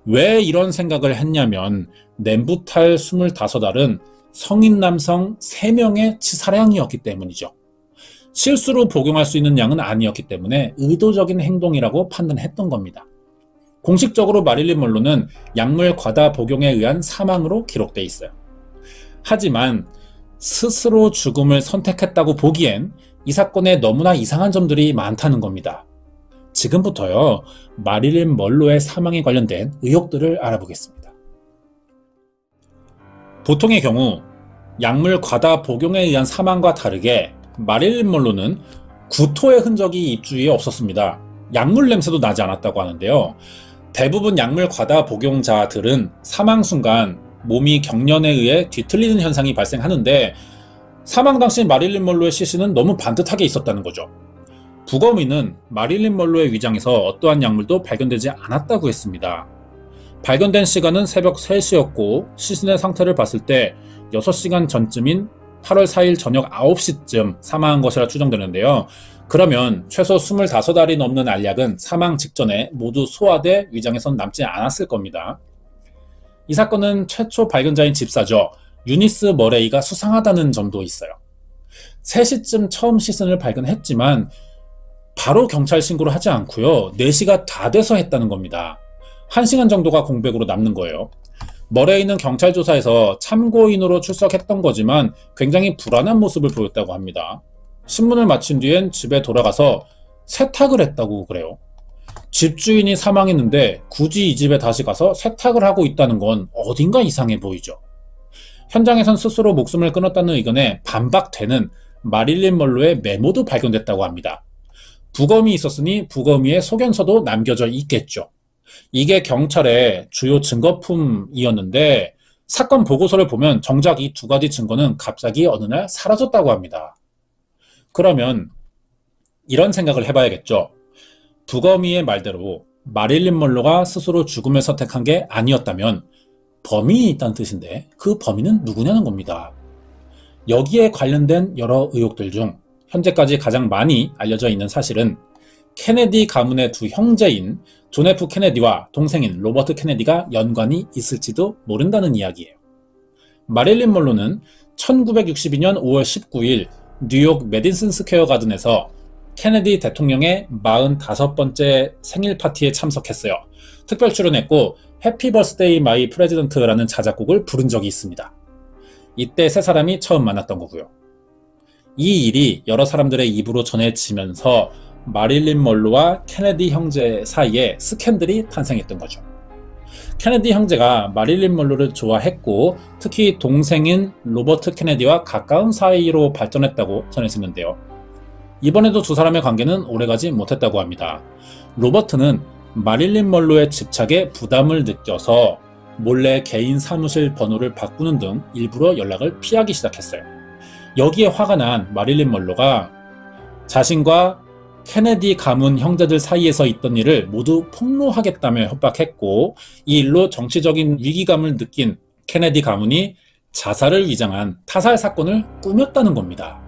Speaker 1: 왜 이런 생각을 했냐면 넴부탈 25알은 성인 남성 3명의 치사량이었기 때문이죠. 실수로 복용할 수 있는 양은 아니었기 때문에 의도적인 행동이라고 판단했던 겁니다. 공식적으로 마릴린 먼로는 약물 과다 복용에 의한 사망으로 기록돼 있어요. 하지만 스스로 죽음을 선택했다고 보기엔 이 사건에 너무나 이상한 점들이 많다는 겁니다. 지금부터요, 마릴린 먼로의 사망에 관련된 의혹들을 알아보겠습니다. 보통의 경우 약물 과다 복용에 의한 사망과 다르게 마릴린 먼로는 구토의 흔적이 입주위에 없었습니다. 약물 냄새도 나지 않았다고 하는데요. 대부분 약물 과다 복용자들은 사망 순간 몸이 경련에 의해 뒤틀리는 현상이 발생하는데 사망 당시 마릴린 먼로의 시신은 너무 반듯하게 있었다는 거죠. 부검인은 마릴린 먼로의 위장에서 어떠한 약물도 발견되지 않았다고 했습니다. 발견된 시간은 새벽 3시였고 시신의 상태를 봤을 때 6시간 전쯤인 8월 4일 저녁 9시쯤 사망한 것이라 추정되는데요. 그러면 최소 25알이 넘는 알약은 사망 직전에 모두 소화돼 위장에선 남지 않았을 겁니다. 이 사건은 최초 발견자인 집사죠. 유니스 머레이가 수상하다는 점도 있어요. 3시쯤 처음 시신을 발견했지만 바로 경찰 신고를 하지 않고요. 4시가 다 돼서 했다는 겁니다. 1시간 정도가 공백으로 남는 거예요. 머레이는 경찰 조사에서 참고인으로 출석했던 거지만 굉장히 불안한 모습을 보였다고 합니다. 신문을 마친 뒤엔 집에 돌아가서 세탁을 했다고 그래요. 집주인이 사망했는데 굳이 이 집에 다시 가서 세탁을 하고 있다는 건 어딘가 이상해 보이죠. 현장에선 스스로 목숨을 끊었다는 의견에 반박되는 마릴린 먼로의 메모도 발견됐다고 합니다. 부검이 있었으니 부검이의 소견서도 남겨져 있겠죠. 이게 경찰의 주요 증거품이었는데 사건 보고서를 보면 정작 이 2가지 증거는 갑자기 어느 날 사라졌다고 합니다. 그러면 이런 생각을 해봐야겠죠. 부검이의 말대로 마릴린 먼로가 스스로 죽음을 선택한 게 아니었다면 범인이 있다는 뜻인데 그 범인은 누구냐는 겁니다. 여기에 관련된 여러 의혹들 중 현재까지 가장 많이 알려져 있는 사실은 케네디 가문의 2 형제인 존 F 케네디와 동생인 로버트 케네디가 연관이 있을지도 모른다는 이야기예요. 마릴린 먼로는 1962년 5월 19일 뉴욕 메디슨 스퀘어 가든에서 케네디 대통령의 45번째 생일 파티에 참석했어요. 특별 출연했고 해피 버스데이 마이 프레지던트라는 자작곡을 부른 적이 있습니다. 이때 3사람이 처음 만났던 거고요. 이 일이 여러 사람들의 입으로 전해지면서 마릴린 먼로와 케네디 형제 사이에 스캔들이 탄생했던 거죠. 케네디 형제가 마릴린 먼로를 좋아했고 특히 동생인 로버트 케네디와 가까운 사이로 발전했다고 전해지는데요. 이번에도 2사람의 관계는 오래가지 못했다고 합니다. 로버트는 마릴린 먼로의 집착에 부담을 느껴서 몰래 개인 사무실 번호를 바꾸는 등 일부러 연락을 피하기 시작했어요. 여기에 화가 난 마릴린 먼로가 자신과 케네디 가문 형제들 사이에서 있던 일을 모두 폭로하겠다며 협박했고 이 일로 정치적인 위기감을 느낀 케네디 가문이 자살을 위장한 타살 사건을 꾸몄다는 겁니다.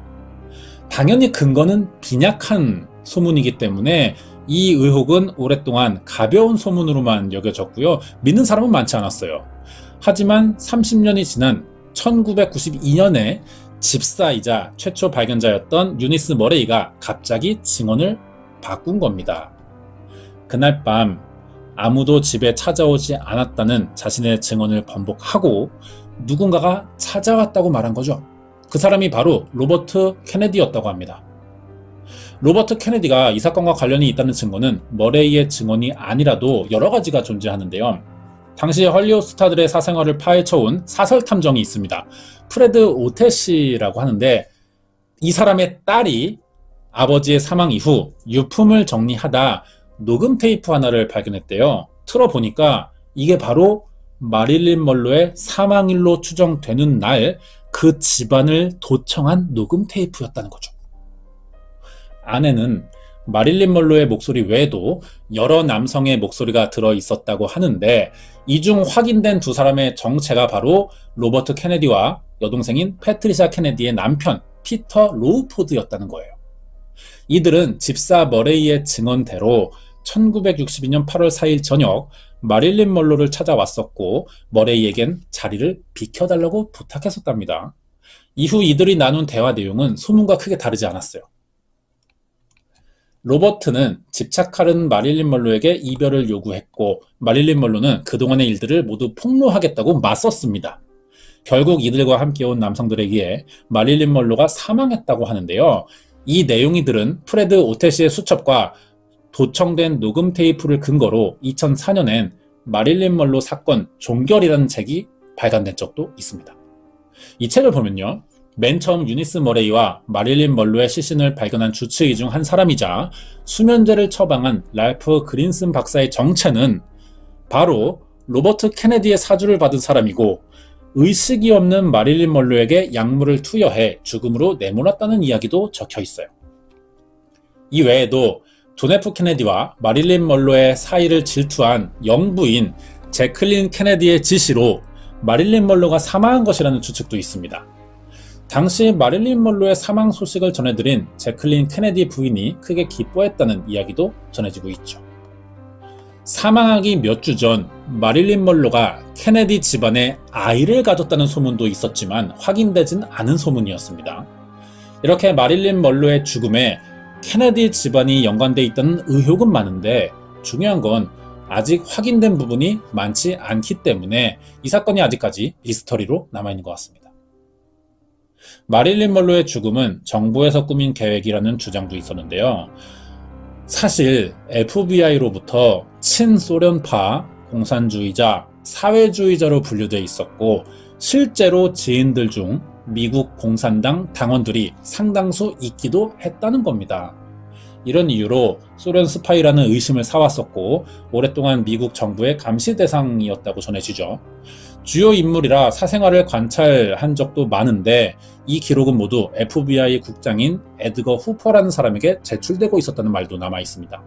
Speaker 1: 당연히 근거는 빈약한 소문이기 때문에 이 의혹은 오랫동안 가벼운 소문으로만 여겨졌고요. 믿는 사람은 많지 않았어요. 하지만 30년이 지난 1992년에 집사이자 최초 발견자였던 유니스 머레이가 갑자기 증언을 바꾼 겁니다. 그날 밤 아무도 집에 찾아오지 않았다는 자신의 증언을 번복하고 누군가가 찾아왔다고 말한 거죠. 그 사람이 바로 로버트 케네디였다고 합니다. 로버트 케네디가 이 사건과 관련이 있다는 증거는 머레이의 증언이 아니라도 여러 가지가 존재하는데요. 당시 헐리우드 스타들의 사생활을 파헤쳐온 사설 탐정이 있습니다. 프레드 오테시라고 하는데 이 사람의 딸이 아버지의 사망 이후 유품을 정리하다 녹음 테이프 하나를 발견했대요. 틀어보니까 이게 바로 마릴린 먼로의 사망일로 추정되는 날 그 집안을 도청한 녹음 테이프였다는 거죠. 안에는 마릴린 먼로의 목소리 외에도 여러 남성의 목소리가 들어있었다고 하는데 이 중 확인된 두 사람의 정체가 바로 로버트 케네디와 여동생인 패트리샤 케네디의 남편 피터 로우포드였다는 거예요. 이들은 집사 머레이의 증언대로 1962년 8월 4일 저녁 마릴린 먼로를 찾아왔었고 머레이에겐 자리를 비켜달라고 부탁했었답니다. 이후 이들이 나눈 대화 내용은 소문과 크게 다르지 않았어요. 로버트는 집착하는 마릴린 먼로에게 이별을 요구했고 마릴린 먼로는 그동안의 일들을 모두 폭로하겠다고 맞섰습니다. 결국 이들과 함께 온 남성들에 의해 마릴린 먼로가 사망했다고 하는데요. 이 내용이들은 프레드 오테시의 수첩과 도청된 녹음 테이프를 근거로 2004년엔 마릴린 먼로 사건 종결이라는 책이 발간된 적도 있습니다. 이 책을 보면요. 맨 처음 유니스 머레이와 마릴린 먼로의 시신을 발견한 주치의 중 한 사람이자 수면제를 처방한 랄프 그린슨 박사의 정체는 바로 로버트 케네디의 사주를 받은 사람이고 의식이 없는 마릴린 먼로에게 약물을 투여해 죽음으로 내몰았다는 이야기도 적혀 있어요. 이 외에도 존 F 케네디와 마릴린 먼로의 사이를 질투한 영부인 제클린 케네디의 지시로 마릴린 먼로가 사망한 것이라는 추측도 있습니다. 당시 마릴린 먼로의 사망 소식을 전해드린 제클린 케네디 부인이 크게 기뻐했다는 이야기도 전해지고 있죠. 사망하기 몇 주 전 마릴린 먼로가 케네디 집안에 아이를 가졌다는 소문도 있었지만 확인되진 않은 소문이었습니다. 이렇게 마릴린 먼로의 죽음에 케네디 집안이 연관돼 있다는 의혹은 많은데 중요한 건 아직 확인된 부분이 많지 않기 때문에 이 사건이 아직까지 미스터리로 남아있는 것 같습니다. 마릴린 먼로의 죽음은 정부에서 꾸민 계획이라는 주장도 있었는데요. 사실 FBI로부터 친소련파, 공산주의자, 사회주의자로 분류되어 있었고 실제로 지인들 중 미국 공산당 당원들이 상당수 있기도 했다는 겁니다. 이런 이유로 소련 스파이라는 의심을 사왔었고 오랫동안 미국 정부의 감시 대상이었다고 전해지죠. 주요 인물이라 사생활을 관찰한 적도 많은데 이 기록은 모두 FBI 국장인 에드거 후퍼라는 사람에게 제출되고 있었다는 말도 남아 있습니다.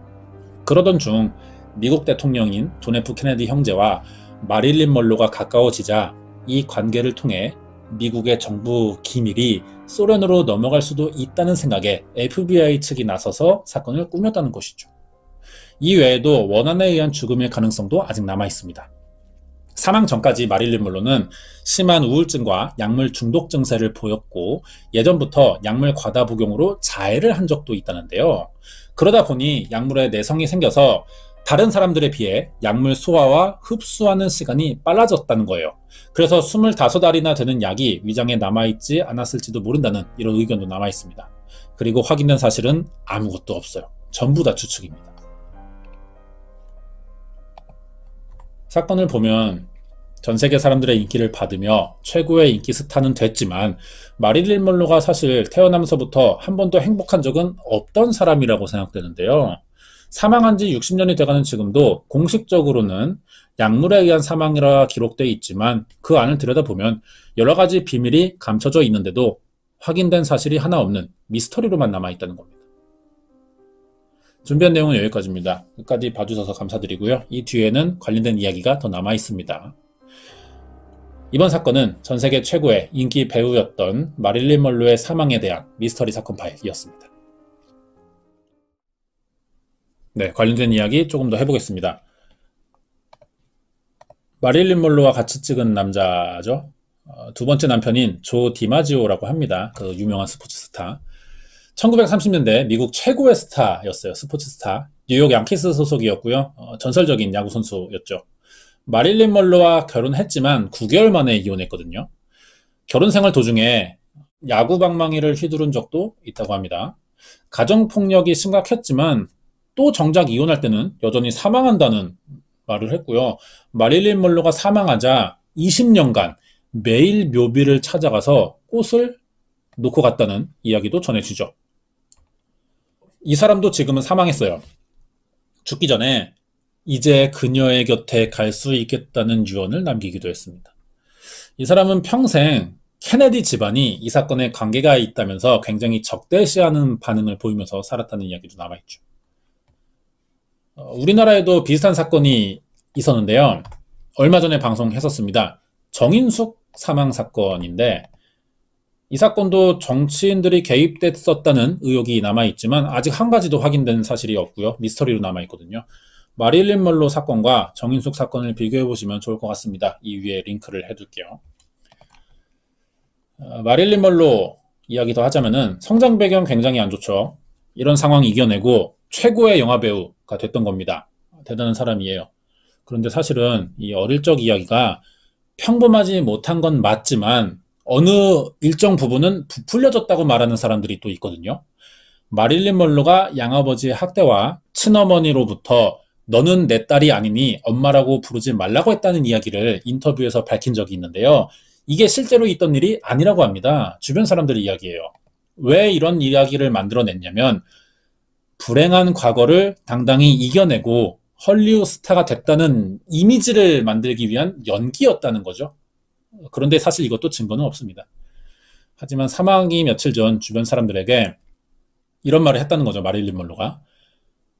Speaker 1: 그러던 중 미국 대통령인 존 F 케네디 형제와 마릴린 먼로가 가까워지자 이 관계를 통해 미국의 정부 기밀이 소련으로 넘어갈 수도 있다는 생각에 FBI 측이 나서서 사건을 꾸몄다는 것이죠. 이 외에도 원한에 의한 죽음일 가능성도 아직 남아 있습니다. 사망 전까지 마릴린 먼로는 심한 우울증과 약물 중독 증세를 보였고 예전부터 약물 과다 복용으로 자해를 한 적도 있다는데요. 그러다 보니 약물에 내성이 생겨서 다른 사람들에 비해 약물 소화와 흡수하는 시간이 빨라졌다는 거예요. 그래서 25알이나 되는 약이 위장에 남아있지 않았을지도 모른다는 이런 의견도 남아있습니다. 그리고 확인된 사실은 아무것도 없어요. 전부 다 추측입니다. 사건을 보면 전 세계 사람들의 인기를 받으며 최고의 인기 스타는 됐지만 마릴린 먼로가 사실 태어나면서부터 한 번도 행복한 적은 없던 사람이라고 생각되는데요. 사망한 지 60년이 돼가는 지금도 공식적으로는 약물에 의한 사망이라 기록되어 있지만 그 안을 들여다보면 여러 가지 비밀이 감춰져 있는데도 확인된 사실이 하나 없는 미스터리로만 남아있다는 겁니다. 준비한 내용은 여기까지입니다. 끝까지 봐주셔서 감사드리고요. 이 뒤에는 관련된 이야기가 더 남아있습니다. 이번 사건은 전세계 최고의 인기 배우였던 마릴린 먼로의 사망에 대한 미스터리 사건 파일이었습니다. 네, 관련된 이야기 조금 더 해보겠습니다. 마릴린 먼로와 같이 찍은 남자죠. 두 번째 남편인 조 디마지오라고 합니다. 그 유명한 스포츠 스타. 1930년대 미국 최고의 스타였어요. 스포츠 스타. 뉴욕 양키스 소속이었고요. 전설적인 야구 선수였죠. 마릴린 먼로와 결혼했지만 9개월 만에 이혼했거든요. 결혼 생활 도중에 야구 방망이를 휘두른 적도 있다고 합니다. 가정폭력이 심각했지만 또 정작 이혼할 때는 여전히 사망한다는 말을 했고요. 마릴린 먼로가 사망하자 20년간 매일 묘비를 찾아가서 꽃을 놓고 갔다는 이야기도 전해지죠. 이 사람도 지금은 사망했어요. 죽기 전에 이제 그녀의 곁에 갈 수 있겠다는 유언을 남기기도 했습니다. 이 사람은 평생 케네디 집안이 이 사건에 관계가 있다면서 굉장히 적대시하는 반응을 보이면서 살았다는 이야기도 남아있죠. 우리나라에도 비슷한 사건이 있었는데요. 얼마 전에 방송했었습니다. 정인숙 사망 사건인데 이 사건도 정치인들이 개입됐었다는 의혹이 남아있지만 아직 한 가지도 확인된 사실이 없고요. 미스터리로 남아있거든요. 마릴린 먼로 사건과 정인숙 사건을 비교해보시면 좋을 것 같습니다. 이 위에 링크를 해둘게요. 마릴린 먼로 이야기 더 하자면은 성장 배경 굉장히 안 좋죠. 이런 상황 이겨내고 최고의 영화배우가 됐던 겁니다. 대단한 사람이에요. 그런데 사실은 이 어릴 적 이야기가 평범하지 못한 건 맞지만 어느 일정 부분은 부풀려졌다고 말하는 사람들이 또 있거든요. 마릴린 먼로가 양아버지의 학대와 친어머니로부터 너는 내 딸이 아니니 엄마라고 부르지 말라고 했다는 이야기를 인터뷰에서 밝힌 적이 있는데요. 이게 실제로 있던 일이 아니라고 합니다. 주변 사람들의 이야기예요. 왜 이런 이야기를 만들어냈냐면 불행한 과거를 당당히 이겨내고 헐리우드 스타가 됐다는 이미지를 만들기 위한 연기였다는 거죠. 그런데 사실 이것도 증거는 없습니다. 하지만 사망이 며칠 전 주변 사람들에게 이런 말을 했다는 거죠. 마릴린 먼로가.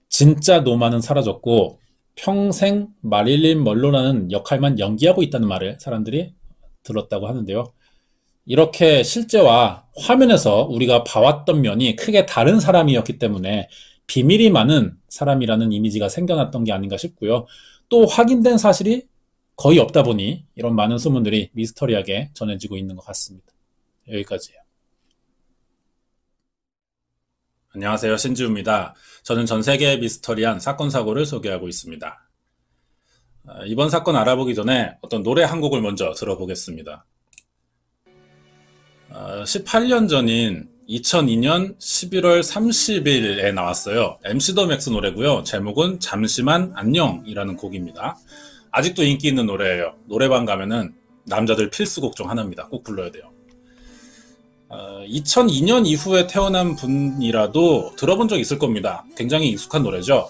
Speaker 1: 진짜 노마는 사라졌고 평생 마릴린 먼로라는 역할만 연기하고 있다는 말을 사람들이 들었다고 하는데요. 이렇게 실제와 화면에서 우리가 봐왔던 면이 크게 다른 사람이었기 때문에 비밀이 많은 사람이라는 이미지가 생겨났던 게 아닌가 싶고요. 또 확인된 사실이 거의 없다 보니 이런 많은 소문들이 미스터리하게 전해지고 있는 것 같습니다. 여기까지예요. 안녕하세요. 신지우입니다. 저는 전 세계의 미스터리한 사건 사고를 소개하고 있습니다. 이번 사건 알아보기 전에 어떤 노래 한 곡을 먼저 들어보겠습니다. 18년 전인 2002년 11월 30일에 나왔어요. MC 더 맥스 노래고요. 제목은 잠시만 안녕이라는 곡입니다. 아직도 인기 있는 노래예요. 노래방 가면은 남자들 필수곡 중 하나입니다. 꼭 불러야 돼요. 2002년 이후에 태어난 분이라도 들어본 적 있을 겁니다. 굉장히 익숙한 노래죠.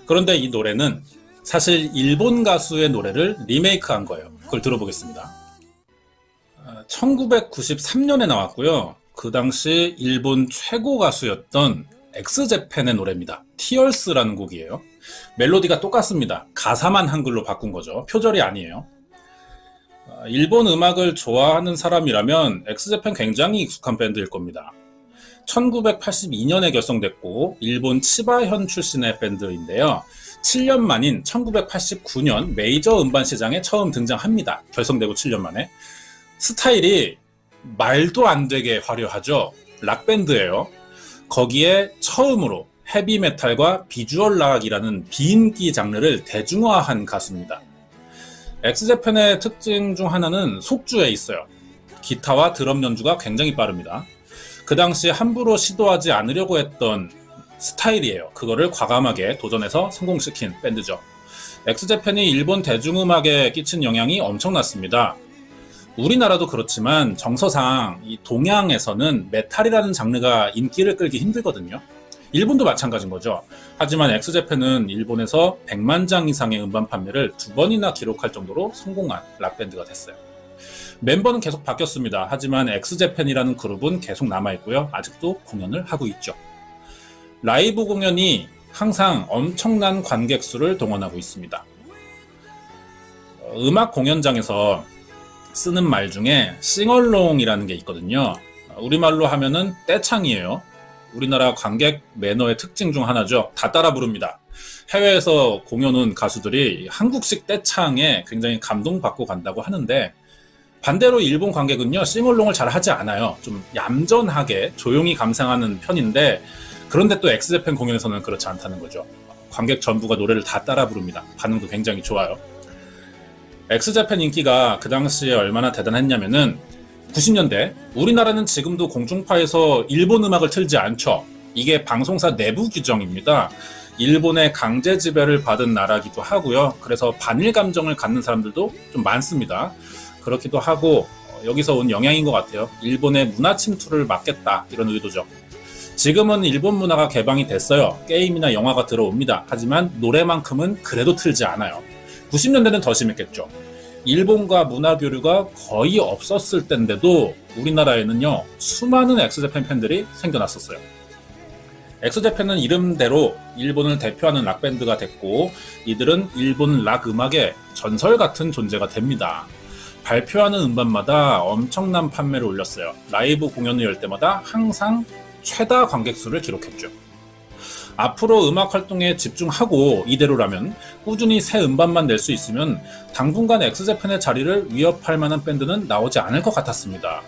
Speaker 1: 그런데 이 노래는 사실 일본 가수의 노래를 리메이크한 거예요. 그걸 들어보겠습니다. 1993년에 나왔고요. 그 당시 일본 최고 가수였던 엑스제팬의 노래입니다. Tears라는 곡이에요. 멜로디가 똑같습니다. 가사만 한글로 바꾼 거죠. 표절이 아니에요. 일본 음악을 좋아하는 사람이라면 엑스제팬 굉장히 익숙한 밴드일 겁니다. 1982년에 결성됐고 일본 치바현 출신의 밴드인데요. 7년 만인 1989년 메이저 음반 시장에 처음 등장합니다. 결성되고 7년 만에. 스타일이 말도 안 되게 화려하죠. 락밴드예요. 거기에 처음으로 헤비메탈과 비주얼 락이라는 비인기 장르를 대중화한 가수입니다. 엑스제팬의 특징 중 하나는 속주에 있어요. 기타와 드럼 연주가 굉장히 빠릅니다. 그 당시 함부로 시도하지 않으려고 했던 스타일이에요. 그거를 과감하게 도전해서 성공시킨 밴드죠. 엑스제팬이 일본 대중음악에 끼친 영향이 엄청났습니다. 우리나라도 그렇지만 정서상 이 동양에서는 메탈이라는 장르가 인기를 끌기 힘들거든요. 일본도 마찬가지인 거죠. 하지만 엑스제팬은 일본에서 100만 장 이상의 음반 판매를 2번이나 기록할 정도로 성공한 락밴드가 됐어요. 멤버는 계속 바뀌었습니다. 하지만 엑스제팬이라는 그룹은 계속 남아있고요. 아직도 공연을 하고 있죠. 라이브 공연이 항상 엄청난 관객 수를 동원하고 있습니다. 음악 공연장에서 쓰는 말 중에 싱얼롱이라는 게 있거든요. 우리말로 하면은 떼창이에요. 우리나라 관객 매너의 특징 중 하나죠. 다 따라 부릅니다. 해외에서 공연 온 가수들이 한국식 떼창에 굉장히 감동받고 간다고 하는데 반대로 일본 관객은요 싱얼롱을 잘 하지 않아요. 좀 얌전하게 조용히 감상하는 편인데 그런데 또 엑스제팬 공연에서는 그렇지 않다는 거죠. 관객 전부가 노래를 다 따라 부릅니다. 반응도 굉장히 좋아요. 엑스제팬 인기가 그 당시에 얼마나 대단했냐면은 90년대 우리나라는 지금도 공중파에서 일본 음악을 틀지 않죠. 이게 방송사 내부 규정입니다. 일본의 강제 지배를 받은 나라기도 하고요. 그래서 반일 감정을 갖는 사람들도 좀 많습니다. 그렇기도 하고 여기서 온 영향인 것 같아요. 일본의 문화 침투를 막겠다 이런 의도죠. 지금은 일본 문화가 개방이 됐어요. 게임이나 영화가 들어옵니다. 하지만 노래만큼은 그래도 틀지 않아요. 90년대는 더 심했겠죠. 일본과 문화 교류가 거의 없었을 때인데도 우리나라에는요, 수많은 엑스제팬 팬들이 생겨났었어요. 엑스제팬은 이름대로 일본을 대표하는 락밴드가 됐고, 이들은 일본 락 음악의 전설 같은 존재가 됩니다. 발표하는 음반마다 엄청난 판매를 올렸어요. 라이브 공연을 열 때마다 항상 최다 관객 수를 기록했죠. 앞으로 음악 활동에 집중하고 이대로라면 꾸준히 새 음반만 낼 수 있으면 당분간 엑스제팬의 자리를 위협할 만한 밴드는 나오지 않을 것 같았습니다.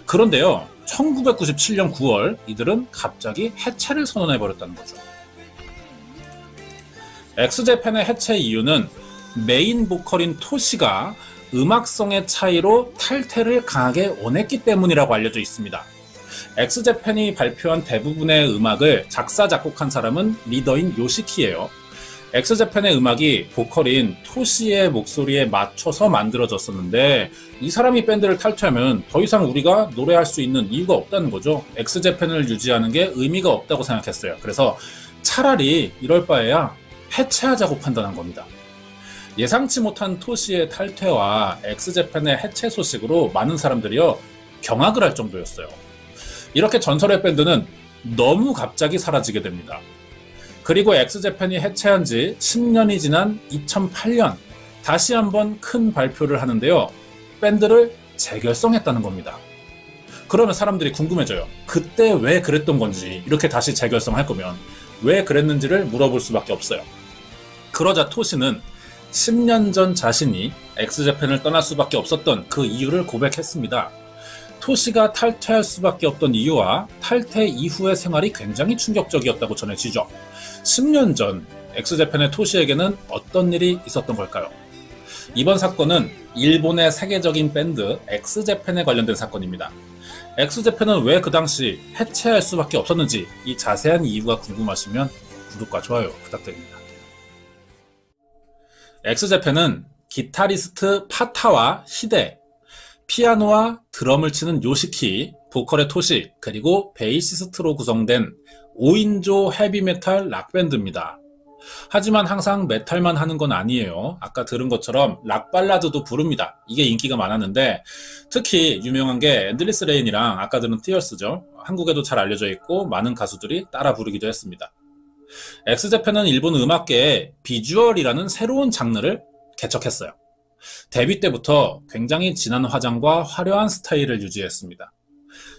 Speaker 1: 그런데요, 1997년 9월 이들은 갑자기 해체를 선언해버렸다는 거죠. 엑스제팬의 해체 이유는 메인 보컬인 토시가 음악성의 차이로 탈퇴를 강하게 원했기 때문이라고 알려져 있습니다. 엑스제팬이 발표한 대부분의 음악을 작사, 작곡한 사람은 리더인 요시키예요. 엑스제팬의 음악이 보컬인 토시의 목소리에 맞춰서 만들어졌었는데 이 사람이 밴드를 탈퇴하면 더 이상 우리가 노래할 수 있는 이유가 없다는 거죠. 엑스제팬을 유지하는 게 의미가 없다고 생각했어요. 그래서 차라리 이럴 바에야 해체하자고 판단한 겁니다. 예상치 못한 토시의 탈퇴와 엑스제팬의 해체 소식으로 많은 사람들이요, 경악을 할 정도였어요. 이렇게 전설의 밴드는 너무 갑자기 사라지게 됩니다. 그리고 엑스제팬이 해체한 지 10년이 지난 2008년 다시 한번 큰 발표를 하는데요, 밴드를 재결성했다는 겁니다. 그러면 사람들이 궁금해져요. 그때 왜 그랬던 건지, 이렇게 다시 재결성할 거면 왜 그랬는지를 물어볼 수밖에 없어요. 그러자 토시는 10년 전 자신이 엑스제팬을 떠날 수밖에 없었던 그 이유를 고백했습니다. 토시가 탈퇴할 수밖에 없던 이유와 탈퇴 이후의 생활이 굉장히 충격적이었다고 전해지죠. 10년 전 엑스제팬의 토시에게는 어떤 일이 있었던 걸까요? 이번 사건은 일본의 세계적인 밴드 엑스제팬에 관련된 사건입니다. 엑스제팬은 왜 그 당시 해체할 수밖에 없었는지 이 자세한 이유가 궁금하시면 구독과 좋아요 부탁드립니다. 엑스제팬은 기타리스트 파타와 히데, 피아노와 드럼을 치는 요시키, 보컬의 토시, 그리고 베이시스트로 구성된 5인조 헤비메탈 락밴드입니다. 하지만 항상 메탈만 하는 건 아니에요. 아까 들은 것처럼 락발라드도 부릅니다. 이게 인기가 많았는데 특히 유명한 게 엔들리스 레인이랑 아까 들은 티어스죠. 한국에도 잘 알려져 있고 많은 가수들이 따라 부르기도 했습니다. 엑스제팬은 일본 음악계에 비주얼이라는 새로운 장르를 개척했어요. 데뷔 때부터 굉장히 진한 화장과 화려한 스타일을 유지했습니다.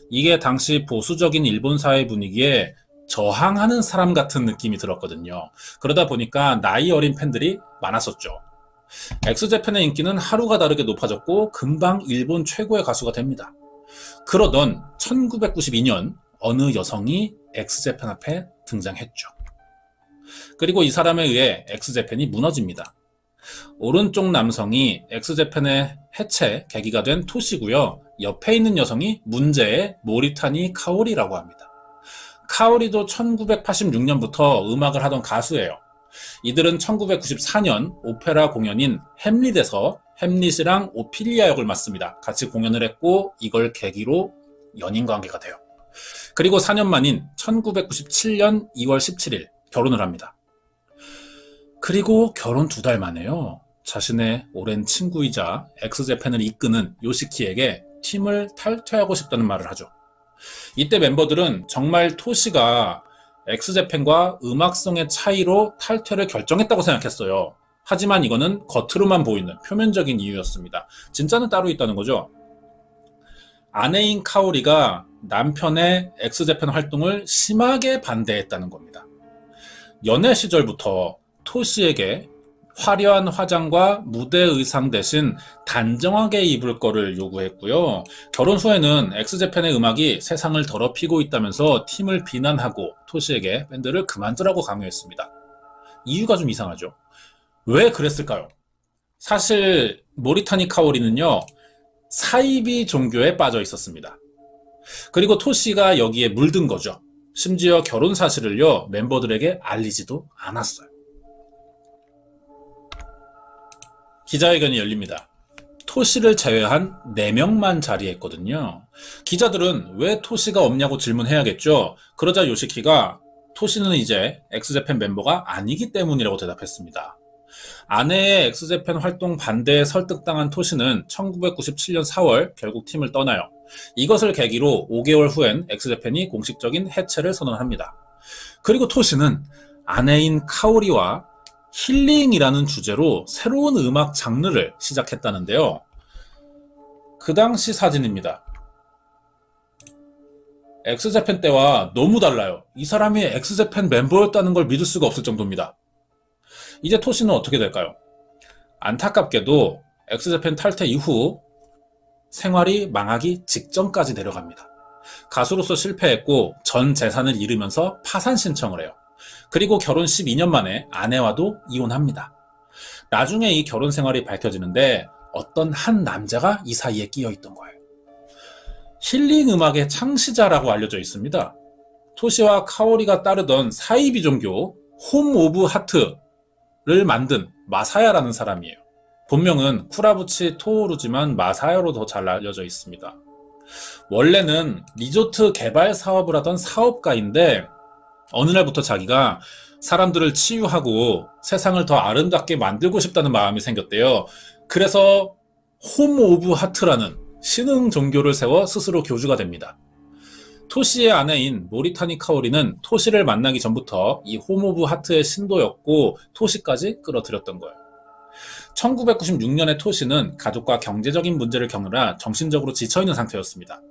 Speaker 1: 이게 당시 보수적인 일본 사회 분위기에 저항하는 사람 같은 느낌이 들었거든요. 그러다 보니까 나이 어린 팬들이 많았었죠. 엑스제팬의 인기는 하루가 다르게 높아졌고 금방 일본 최고의 가수가 됩니다. 그러던 1992년 어느 여성이 엑스제팬 앞에 등장했죠. 그리고 이 사람에 의해 엑스제팬이 무너집니다. 오른쪽 남성이 엑스제팬의 해체 계기가 된 토시고요. 옆에 있는 여성이 문제의 모리타니 카오리라고 합니다. 카오리도 1986년부터 음악을 하던 가수예요. 이들은 1994년 오페라 공연인 햄릿에서 햄릿이랑 오피리아 역을 맡습니다. 같이 공연을 했고 이걸 계기로 연인관계가 돼요. 그리고 4년 만인 1997년 2월 17일 결혼을 합니다. 그리고 결혼 2달 만에요. 자신의 오랜 친구이자 엑스제팬을 이끄는 요시키에게 팀을 탈퇴하고 싶다는 말을 하죠. 이때 멤버들은 정말 토시가 엑스제팬과 음악성의 차이로 탈퇴를 결정했다고 생각했어요. 하지만 이거는 겉으로만 보이는 표면적인 이유였습니다. 진짜는 따로 있다는 거죠. 아내인 카오리가 남편의 엑스제팬 활동을 심하게 반대했다는 겁니다. 연애 시절부터 토시에게 화려한 화장과 무대 의상 대신 단정하게 입을 거를 요구했고요. 결혼 후에는 엑스제팬의 음악이 세상을 더럽히고 있다면서 팀을 비난하고 토시에게 밴드를 그만두라고 강요했습니다. 이유가 좀 이상하죠. 왜 그랬을까요? 사실 모리타니 카오리는요, 사이비 종교에 빠져 있었습니다. 그리고 토시가 여기에 물든 거죠. 심지어 결혼 사실을요, 멤버들에게 알리지도 않았어요. 기자회견이 열립니다. 토시를 제외한 4명만 자리했거든요. 기자들은 왜 토시가 없냐고 질문해야겠죠. 그러자 요시키가 토시는 이제 엑스제팬 멤버가 아니기 때문이라고 대답했습니다. 아내의 엑스제팬 활동 반대에 설득당한 토시는 1997년 4월 결국 팀을 떠나요. 이것을 계기로 5개월 후엔 엑스제팬이 공식적인 해체를 선언합니다. 그리고 토시는 아내인 카오리와 힐링이라는 주제로 새로운 음악 장르를 시작했다는데요. 그 당시 사진입니다. 엑스제팬 때와 너무 달라요. 이 사람이 엑스제팬 멤버였다는 걸 믿을 수가 없을 정도입니다. 이제 토시는 어떻게 될까요? 안타깝게도 엑스제팬 탈퇴 이후 생활이 망하기 직전까지 내려갑니다. 가수로서 실패했고 전 재산을 잃으면서 파산 신청을 해요. 그리고 결혼 12년 만에 아내와도 이혼합니다. 나중에 이 결혼 생활이 밝혀지는데 어떤 한 남자가 이 사이에 끼어 있던 거예요. 힐링 음악의 창시자라고 알려져 있습니다. 토시와 카오리가 따르던 사이비 종교 홈 오브 하트를 만든 마사야라는 사람이에요. 본명은 쿠라부치 토오루지만 마사야로 더 잘 알려져 있습니다. 원래는 리조트 개발 사업을 하던 사업가인데 어느 날부터 자기가 사람들을 치유하고 세상을 더 아름답게 만들고 싶다는 마음이 생겼대요. 그래서 홈 오브 하트라는 신흥 종교를 세워 스스로 교주가 됩니다. 토시의 아내인 모리타니 카오리는 토시를 만나기 전부터 이 홈 오브 하트의 신도였고 토시까지 끌어들였던 거예요. 1996년에 토시는 가족과 경제적인 문제를 겪느라 정신적으로 지쳐있는 상태였습니다.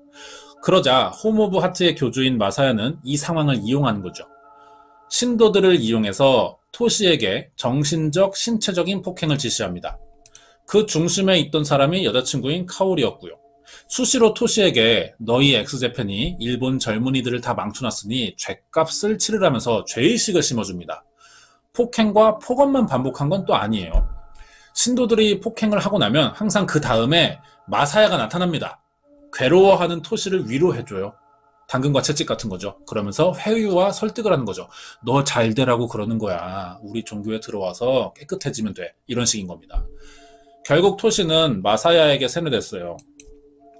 Speaker 1: 그러자 홈 오브 하트의 교주인 마사야는 이 상황을 이용하는 거죠. 신도들을 이용해서 토시에게 정신적, 신체적인 폭행을 지시합니다. 그 중심에 있던 사람이 여자친구인 카오리였고요. 수시로 토시에게 너희 엑스제팬이 일본 젊은이들을 다 망쳐놨으니 죗값을 치르라면서 죄의식을 심어줍니다. 폭행과 폭언만 반복한 건 또 아니에요. 신도들이 폭행을 하고 나면 항상 그 다음에 마사야가 나타납니다. 괴로워하는 토시를 위로해줘요. 당근과 채찍 같은 거죠. 그러면서 회유와 설득을 하는 거죠. 너 잘 되라고 그러는 거야. 우리 종교에 들어와서 깨끗해지면 돼. 이런 식인 겁니다. 결국 토시는 마사야에게 세뇌됐어요.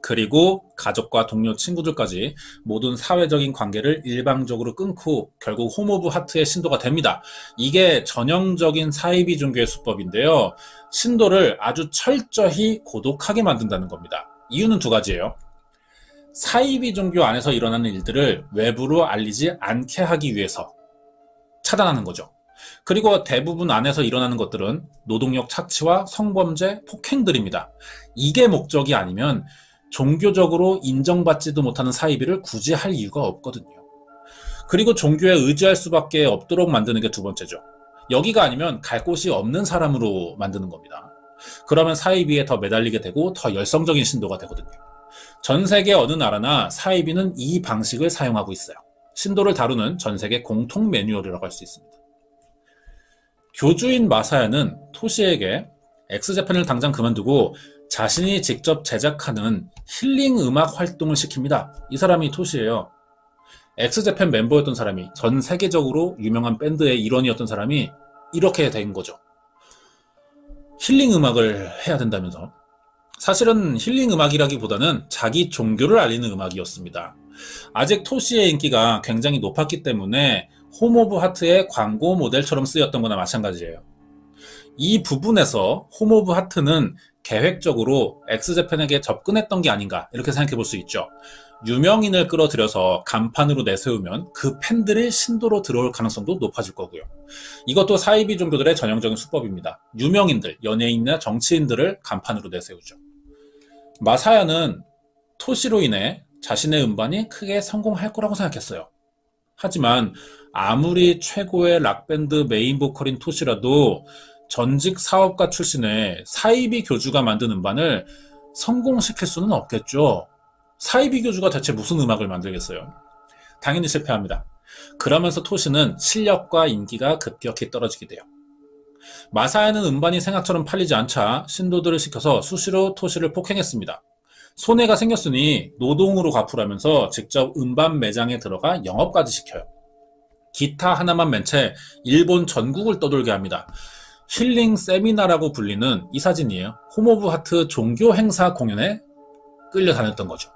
Speaker 1: 그리고 가족과 동료, 친구들까지 모든 사회적인 관계를 일방적으로 끊고 결국 홈 오브 하트의 신도가 됩니다. 이게 전형적인 사이비 종교의 수법인데요. 신도를 아주 철저히 고독하게 만든다는 겁니다. 이유는 두 가지예요. 사이비 종교 안에서 일어나는 일들을 외부로 알리지 않게 하기 위해서 차단하는 거죠. 그리고 대부분 안에서 일어나는 것들은 노동력 착취와 성범죄, 폭행들입니다. 이게 목적이 아니면 종교적으로 인정받지도 못하는 사이비를 굳이 할 이유가 없거든요. 그리고 종교에 의지할 수밖에 없도록 만드는 게 두 번째죠. 여기가 아니면 갈 곳이 없는 사람으로 만드는 겁니다. 그러면 사이비에 더 매달리게 되고 더 열성적인 신도가 되거든요. 전 세계 어느 나라나 사이비는 이 방식을 사용하고 있어요. 신도를 다루는 전 세계 공통 매뉴얼이라고 할 수 있습니다. 교주인 마사야는 토시에게 엑스제팬을 당장 그만두고 자신이 직접 제작하는 힐링 음악 활동을 시킵니다. 이 사람이 토시예요. 엑스제팬 멤버였던 사람이, 전 세계적으로 유명한 밴드의 일원이었던 사람이 이렇게 된 거죠. 힐링 음악을 해야 된다면서. 사실은 힐링 음악이라기보다는 자기 종교를 알리는 음악이었습니다. 아직 토시의 인기가 굉장히 높았기 때문에 홈 오브 하트의 광고 모델처럼 쓰였던 거나 마찬가지예요. 이 부분에서 홈 오브 하트는 계획적으로 엑스제팬에게 접근했던 게 아닌가 이렇게 생각해 볼 수 있죠. 유명인을 끌어들여서 간판으로 내세우면 그 팬들이 신도로 들어올 가능성도 높아질 거고요. 이것도 사이비 종교들의 전형적인 수법입니다. 유명인들, 연예인이나 정치인들을 간판으로 내세우죠. 마사야는 토시로 인해 자신의 음반이 크게 성공할 거라고 생각했어요. 하지만 아무리 최고의 락밴드 메인 보컬인 토시라도 전직 사업가 출신의 사이비 교주가 만든 음반을 성공시킬 수는 없겠죠. 사이비 교주가 대체 무슨 음악을 만들겠어요? 당연히 실패합니다. 그러면서 토시는 실력과 인기가 급격히 떨어지게 돼요. 마사야는 음반이 생각처럼 팔리지 않자 신도들을 시켜서 수시로 토시를 폭행했습니다. 손해가 생겼으니 노동으로 갚으라면서 직접 음반 매장에 들어가 영업까지 시켜요. 기타 하나만 맨 채 일본 전국을 떠돌게 합니다. 힐링 세미나라고 불리는 이 사진이에요. 홈 오브 하트 종교 행사 공연에 끌려다녔던 거죠.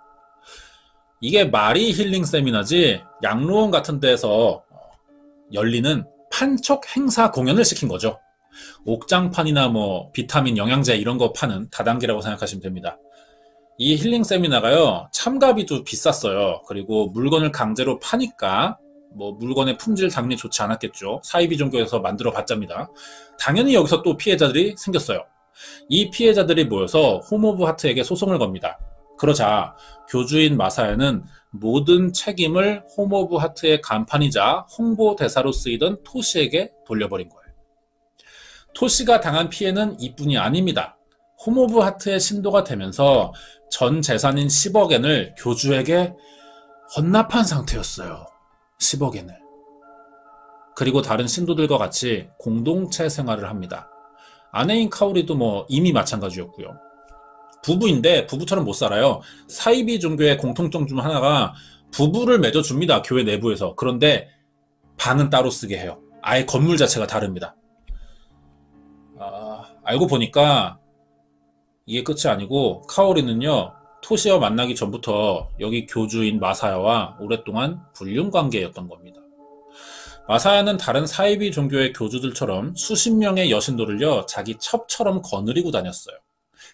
Speaker 1: 이게 말이 힐링 세미나지 양로원 같은 데서 열리는 판촉 행사 공연을 시킨 거죠. 옥장판이나 뭐 비타민, 영양제 이런 거 파는 다단계라고 생각하시면 됩니다. 이 힐링 세미나가요, 참가비도 비쌌어요. 그리고 물건을 강제로 파니까 뭐 물건의 품질 당연히 좋지 않았겠죠. 사이비 종교에서 만들어 봤답니다. 당연히 여기서 또 피해자들이 생겼어요. 이 피해자들이 모여서 홈 오브 하트에게 소송을 겁니다. 그러자 교주인 마사야는 모든 책임을 홈 오브 하트의 간판이자 홍보대사로 쓰이던 토시에게 돌려버린 거예요. 토시가 당한 피해는 이뿐이 아닙니다. 홈 오브 하트의 신도가 되면서 전 재산인 10억엔을 교주에게 헌납한 상태였어요. 10억엔을. 그리고 다른 신도들과 같이 공동체 생활을 합니다. 아내인 카오리도 뭐 이미 마찬가지였고요. 부부인데 부부처럼 못 살아요. 사이비 종교의 공통점 중 하나가 부부를 맺어줍니다. 교회 내부에서. 그런데 방은 따로 쓰게 해요. 아예 건물 자체가 다릅니다. 알고 보니까 이게 끝이 아니고 카오리는요, 토시와 만나기 전부터 여기 교주인 마사야와 오랫동안 불륜 관계였던 겁니다. 마사야는 다른 사이비 종교의 교주들처럼 수십 명의 여신도를요, 자기 첩처럼 거느리고 다녔어요.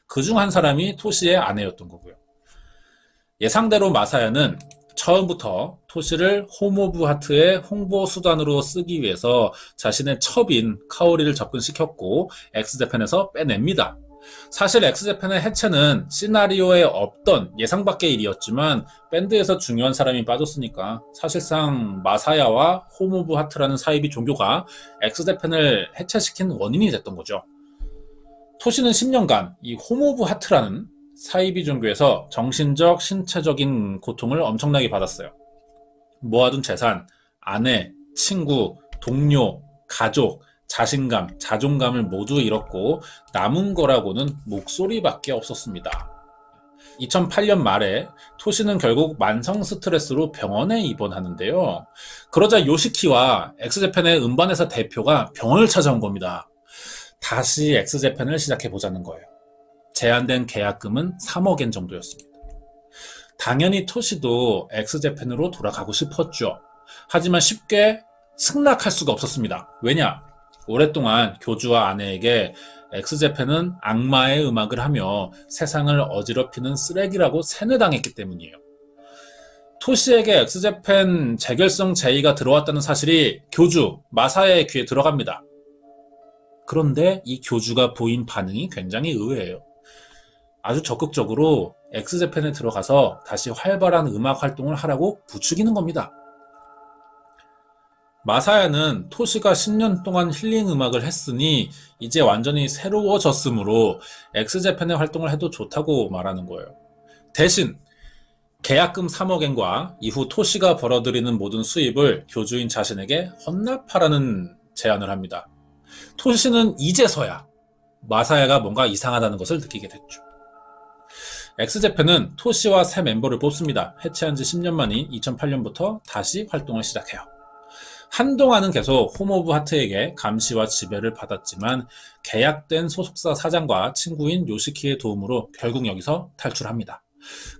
Speaker 1: 그중 한 사람이 토시의 아내였던 거고요. 예상대로 마사야는 처음부터 토시를 홈 오브 하트의 홍보 수단으로 쓰기 위해서 자신의 첩인 카오리를 접근시켰고 엑스제팬에서 빼냅니다. 사실 엑스제팬의 해체는 시나리오에 없던 예상 밖의 일이었지만 밴드에서 중요한 사람이 빠졌으니까 사실상 마사야와 홈 오브 하트라는 사이비 종교가 엑스제팬을 해체시킨 원인이 됐던 거죠. 토시는 10년간 이 홈 오브 하트라는 사이비 종교에서 정신적, 신체적인 고통을 엄청나게 받았어요. 모아둔 재산, 아내, 친구, 동료, 가족, 자신감, 자존감을 모두 잃었고 남은 거라고는 목소리밖에 없었습니다. 2008년 말에 토시는 결국 만성 스트레스로 병원에 입원하는데요. 그러자 요시키와 엑스제팬의 음반회사 대표가 병원을 찾아온 겁니다. 다시 엑스제팬을 시작해보자는 거예요. 제한된 계약금은 3억엔 정도였습니다. 당연히 토시도 엑스제팬으로 돌아가고 싶었죠. 하지만 쉽게 승낙할 수가 없었습니다. 왜냐? 오랫동안 교주와 아내에게 엑스제팬은 악마의 음악을 하며 세상을 어지럽히는 쓰레기라고 세뇌당했기 때문이에요. 토시에게 엑스제팬 재결성 제의가 들어왔다는 사실이 교주 마사야의 귀에 들어갑니다. 그런데 이 교주가 보인 반응이 굉장히 의외예요. 아주 적극적으로 엑스제팬에 들어가서 다시 활발한 음악 활동을 하라고 부추기는 겁니다. 마사야는 토시가 10년 동안 힐링 음악을 했으니 이제 완전히 새로워졌으므로 엑스제팬의 활동을 해도 좋다고 말하는 거예요. 대신 계약금 3억엔과 이후 토시가 벌어들이는 모든 수입을 교주인 자신에게 헌납하라는 제안을 합니다. 토시는 이제서야 마사야가 뭔가 이상하다는 것을 느끼게 됐죠. 엑스제팬은 토시와 새 멤버를 뽑습니다. 해체한 지 10년 만인 2008년부터 다시 활동을 시작해요. 한동안은 계속 홈 오브 하트에게 감시와 지배를 받았지만 계약된 소속사 사장과 친구인 요시키의 도움으로 결국 여기서 탈출합니다.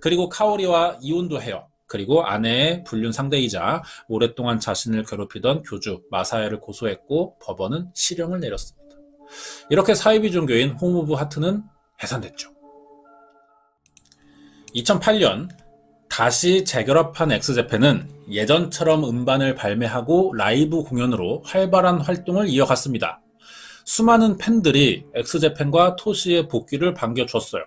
Speaker 1: 그리고 카오리와 이혼도 해요. 그리고 아내의 불륜 상대이자 오랫동안 자신을 괴롭히던 교주 마사야를 고소했고 법원은 실형을 내렸습니다. 이렇게 사이비 종교인 홈 오브 하트는 해산됐죠. 2008년 다시 재결합한 엑스제팬은 예전처럼 음반을 발매하고 라이브 공연으로 활발한 활동을 이어갔습니다. 수많은 팬들이 엑스제팬과 토시의 복귀를 반겨줬어요.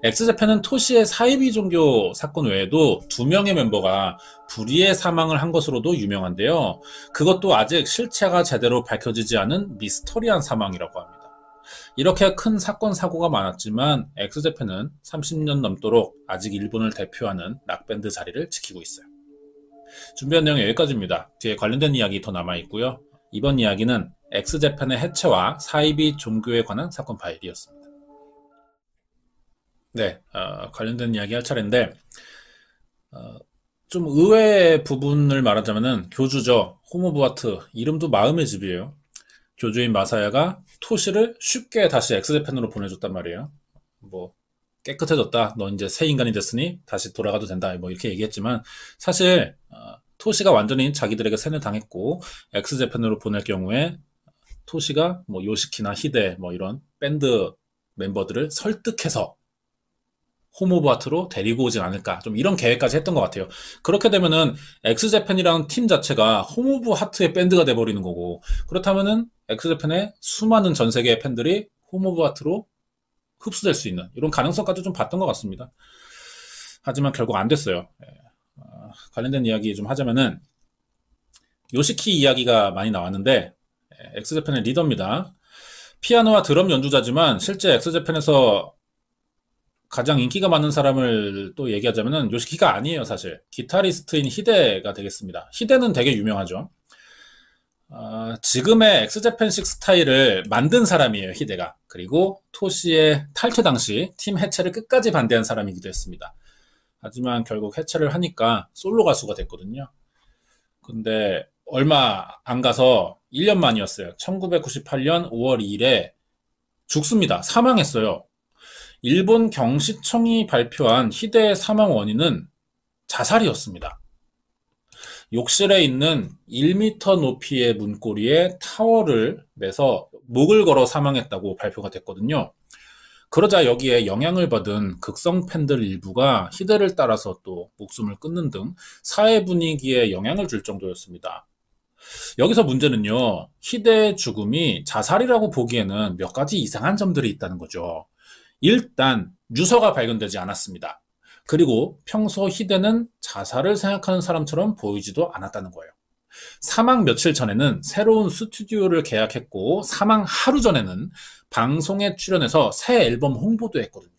Speaker 1: 엑스제팬은 토시의 사이비 종교 사건 외에도 2명의 멤버가 불의의 사망을 한 것으로도 유명한데요. 그것도 아직 실체가 제대로 밝혀지지 않은 미스터리한 사망이라고 합니다. 이렇게 큰 사건 사고가 많았지만 엑스제팬은 30년 넘도록 아직 일본을 대표하는 락밴드 자리를 지키고 있어요. 준비한 내용은 여기까지입니다. 뒤에 관련된 이야기 더 남아있고요. 이번 이야기는 엑스제팬의 해체와 사이비 종교에 관한 사건 파일이었습니다. 네, 관련된 이야기 할 차례인데 좀 의외의 부분을 말하자면은 교주죠. 홈 오브 하트, 이름도 마음의 집이에요. 교주인 마사야가 토시를 쉽게 다시 엑스제팬으로 보내줬단 말이에요. 뭐 깨끗해졌다. 너 이제 새 인간이 됐으니 다시 돌아가도 된다. 뭐 이렇게 얘기했지만 사실 토시가 완전히 자기들에게 세뇌 당했고 엑스제팬으로 보낼 경우에 토시가 뭐 요시키나 히데 뭐 이런 밴드 멤버들을 설득해서 홈 오브 하트로 데리고 오진 않을까. 좀 이런 계획까지 했던 것 같아요. 그렇게 되면은 엑스제팬이라는 팀 자체가 홈 오브 하트의 밴드가 돼버리는 거고, 그렇다면은 엑스제팬의 수많은 전 세계의 팬들이 홈 오브 하트로 흡수될 수 있는 이런 가능성까지 좀 봤던 것 같습니다. 하지만 결국 안 됐어요. 관련된 이야기 좀 하자면은 요시키 이야기가 많이 나왔는데 엑스제팬의 리더입니다. 피아노와 드럼 연주자지만 실제 엑스제팬에서 가장 인기가 많은 사람을 또 얘기하자면은 요시키가 아니에요, 사실. 기타리스트인 히데가 되겠습니다. 히데는 되게 유명하죠. 지금의 엑스제팬식 스타일을 만든 사람이에요, 히데가. 그리고 토시의 탈퇴 당시 팀 해체를 끝까지 반대한 사람이기도 했습니다. 하지만 결국 해체를 하니까 솔로 가수가 됐거든요. 근데 얼마 안 가서 1년 만이었어요. 1998년 5월 2일에 죽습니다. 사망했어요. 일본 경시청이 발표한 히데의 사망 원인은 자살이었습니다. 욕실에 있는 1m 높이의 문고리에 타월을 매서 목을 걸어 사망했다고 발표가 됐거든요. 그러자 여기에 영향을 받은 극성 팬들 일부가 히데를 따라서 또 목숨을 끊는 등 사회 분위기에 영향을 줄 정도였습니다. 여기서 문제는요, 히데의 죽음이 자살이라고 보기에는 몇 가지 이상한 점들이 있다는 거죠. 일단 유서가 발견되지 않았습니다. 그리고 평소 히데는 자살을 생각하는 사람처럼 보이지도 않았다는 거예요. 사망 며칠 전에는 새로운 스튜디오를 계약했고 사망 하루 전에는 방송에 출연해서 새 앨범 홍보도 했거든요.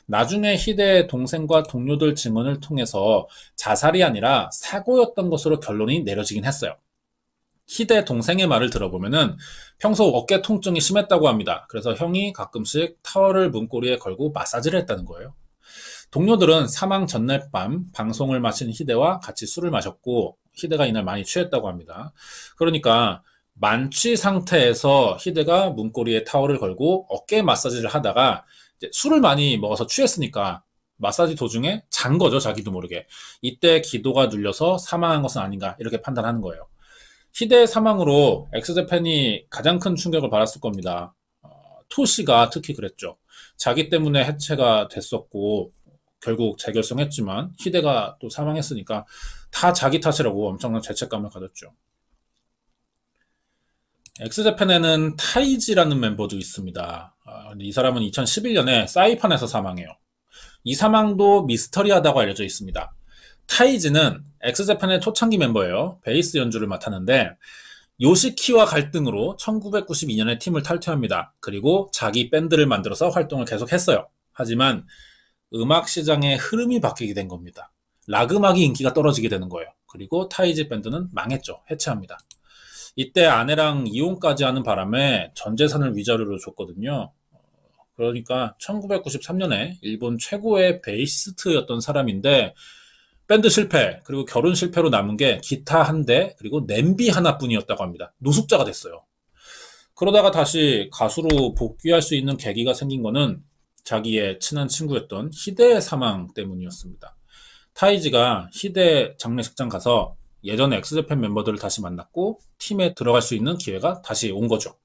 Speaker 1: 나중에 히데의 동생과 동료들 증언을 통해서 자살이 아니라 사고였던 것으로 결론이 내려지긴 했어요. 히데 동생의 말을 들어보면은 평소 어깨 통증이 심했다고 합니다. 그래서 형이 가끔씩 타월을 문고리에 걸고 마사지를 했다는 거예요. 동료들은 사망 전날 밤 방송을 마친 히데와 같이 술을 마셨고 히데가 이날 많이 취했다고 합니다. 그러니까 만취 상태에서 히데가 문고리에 타월을 걸고 어깨 마사지를 하다가 이제 술을 많이 먹어서 취했으니까 마사지 도중에 잔 거죠, 자기도 모르게. 이때 기도가 눌려서 사망한 것은 아닌가 이렇게 판단하는 거예요. 히데의 사망으로 엑스제팬이 가장 큰 충격을 받았을 겁니다. 토시가 특히 그랬죠. 자기 때문에 해체가 됐었고 결국 재결성했지만 히데가 또 사망했으니까 다 자기 탓이라고 엄청난 죄책감을 가졌죠. 엑스제팬에는 타이지라는 멤버도 있습니다. 이 사람은 2011년에 사이판에서 사망해요. 이 사망도 미스터리하다고 알려져 있습니다. 타이지는 엑스제팬의 초창기 멤버예요. 베이스 연주를 맡았는데 요시키와 갈등으로 1992년에 팀을 탈퇴합니다. 그리고 자기 밴드를 만들어서 활동을 계속했어요. 하지만 음악 시장의 흐름이 바뀌게 된 겁니다. 락 음악이 인기가 떨어지게 되는 거예요. 그리고 타이지 밴드는 망했죠. 해체합니다. 이때 아내랑 이혼까지 하는 바람에 전 재산을 위자료로 줬거든요. 그러니까 1993년에 일본 최고의 베이시스트였던 사람인데 밴드 실패, 그리고 결혼 실패로 남은 게 기타 한 대, 그리고 냄비 하나뿐이었다고 합니다. 노숙자가 됐어요. 그러다가 다시 가수로 복귀할 수 있는 계기가 생긴 거는 자기의 친한 친구였던 히데의 사망 때문이었습니다. 타이지가 히데 장례식장 가서 예전 엑스제팬 멤버들을 다시 만났고 팀에 들어갈 수 있는 기회가 다시 온 거죠.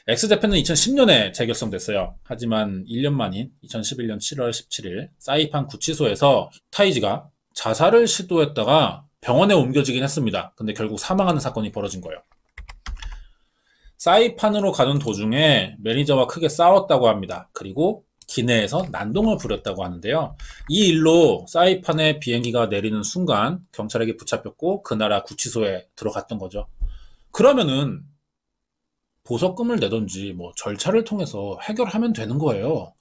Speaker 1: 엑스제팬은 2010년에 재결성됐어요. 하지만 1년 만인 2011년 7월 17일 사이판 구치소에서 타이지가 자살을 시도했다가 병원에 옮겨지긴 했습니다. 근데 결국 사망하는 사건이 벌어진 거예요. 사이판으로 가는 도중에 매니저와 크게 싸웠다고 합니다. 그리고 기내에서 난동을 부렸다고 하는데요. 이 일로 사이판에 비행기가 내리는 순간 경찰에게 붙잡혔고 그 나라 구치소에 들어갔던 거죠. 그러면은 보석금을 내던지 뭐 절차를 통해서 해결하면 되는 거예요.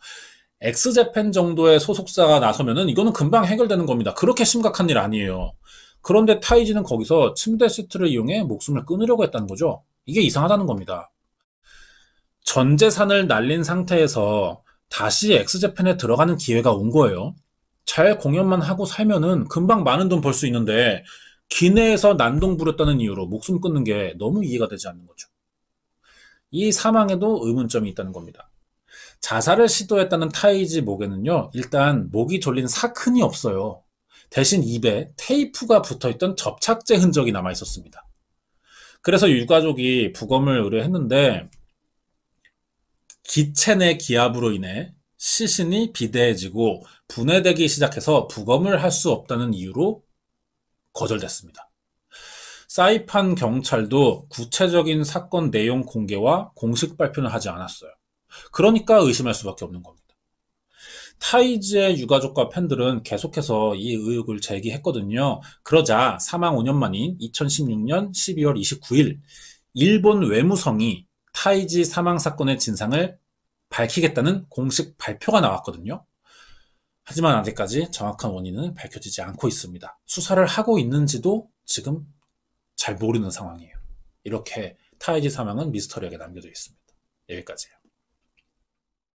Speaker 1: 엑스제팬 정도의 소속사가 나서면은 이거는 금방 해결되는 겁니다. 그렇게 심각한 일 아니에요. 그런데 타이지는 거기서 침대 시트를 이용해 목숨을 끊으려고 했다는 거죠. 이게 이상하다는 겁니다. 전 재산을 날린 상태에서 다시 엑스제팬에 들어가는 기회가 온 거예요. 잘 공연만 하고 살면은 금방 많은 돈 벌 수 있는데 기내에서 난동 부렸다는 이유로 목숨 끊는 게 너무 이해가 되지 않는 거죠. 이 사망에도 의문점이 있다는 겁니다. 자살을 시도했다는 타이지 목에는요, 일단 목이 졸린 사큰이 없어요. 대신 입에 테이프가 붙어있던 접착제 흔적이 남아 있었습니다. 그래서 유가족이 부검을 의뢰했는데 기체 내 기압으로 인해 시신이 비대해지고 분해되기 시작해서 부검을 할 수 없다는 이유로 거절됐습니다. 사이판 경찰도 구체적인 사건 내용 공개와 공식 발표는 하지 않았어요. 그러니까 의심할 수밖에 없는 겁니다. 타이즈의 유가족과 팬들은 계속해서 이 의혹을 제기했거든요. 그러자 사망 5년 만인 2016년 12월 29일 일본 외무성이 타이지 사망 사건의 진상을 밝히겠다는 공식 발표가 나왔거든요. 하지만 아직까지 정확한 원인은 밝혀지지 않고 있습니다. 수사를 하고 있는지도 지금 잘 모르는 상황이에요. 이렇게 타이지 사망은 미스터리하게 남겨져 있습니다. 여기까지예요.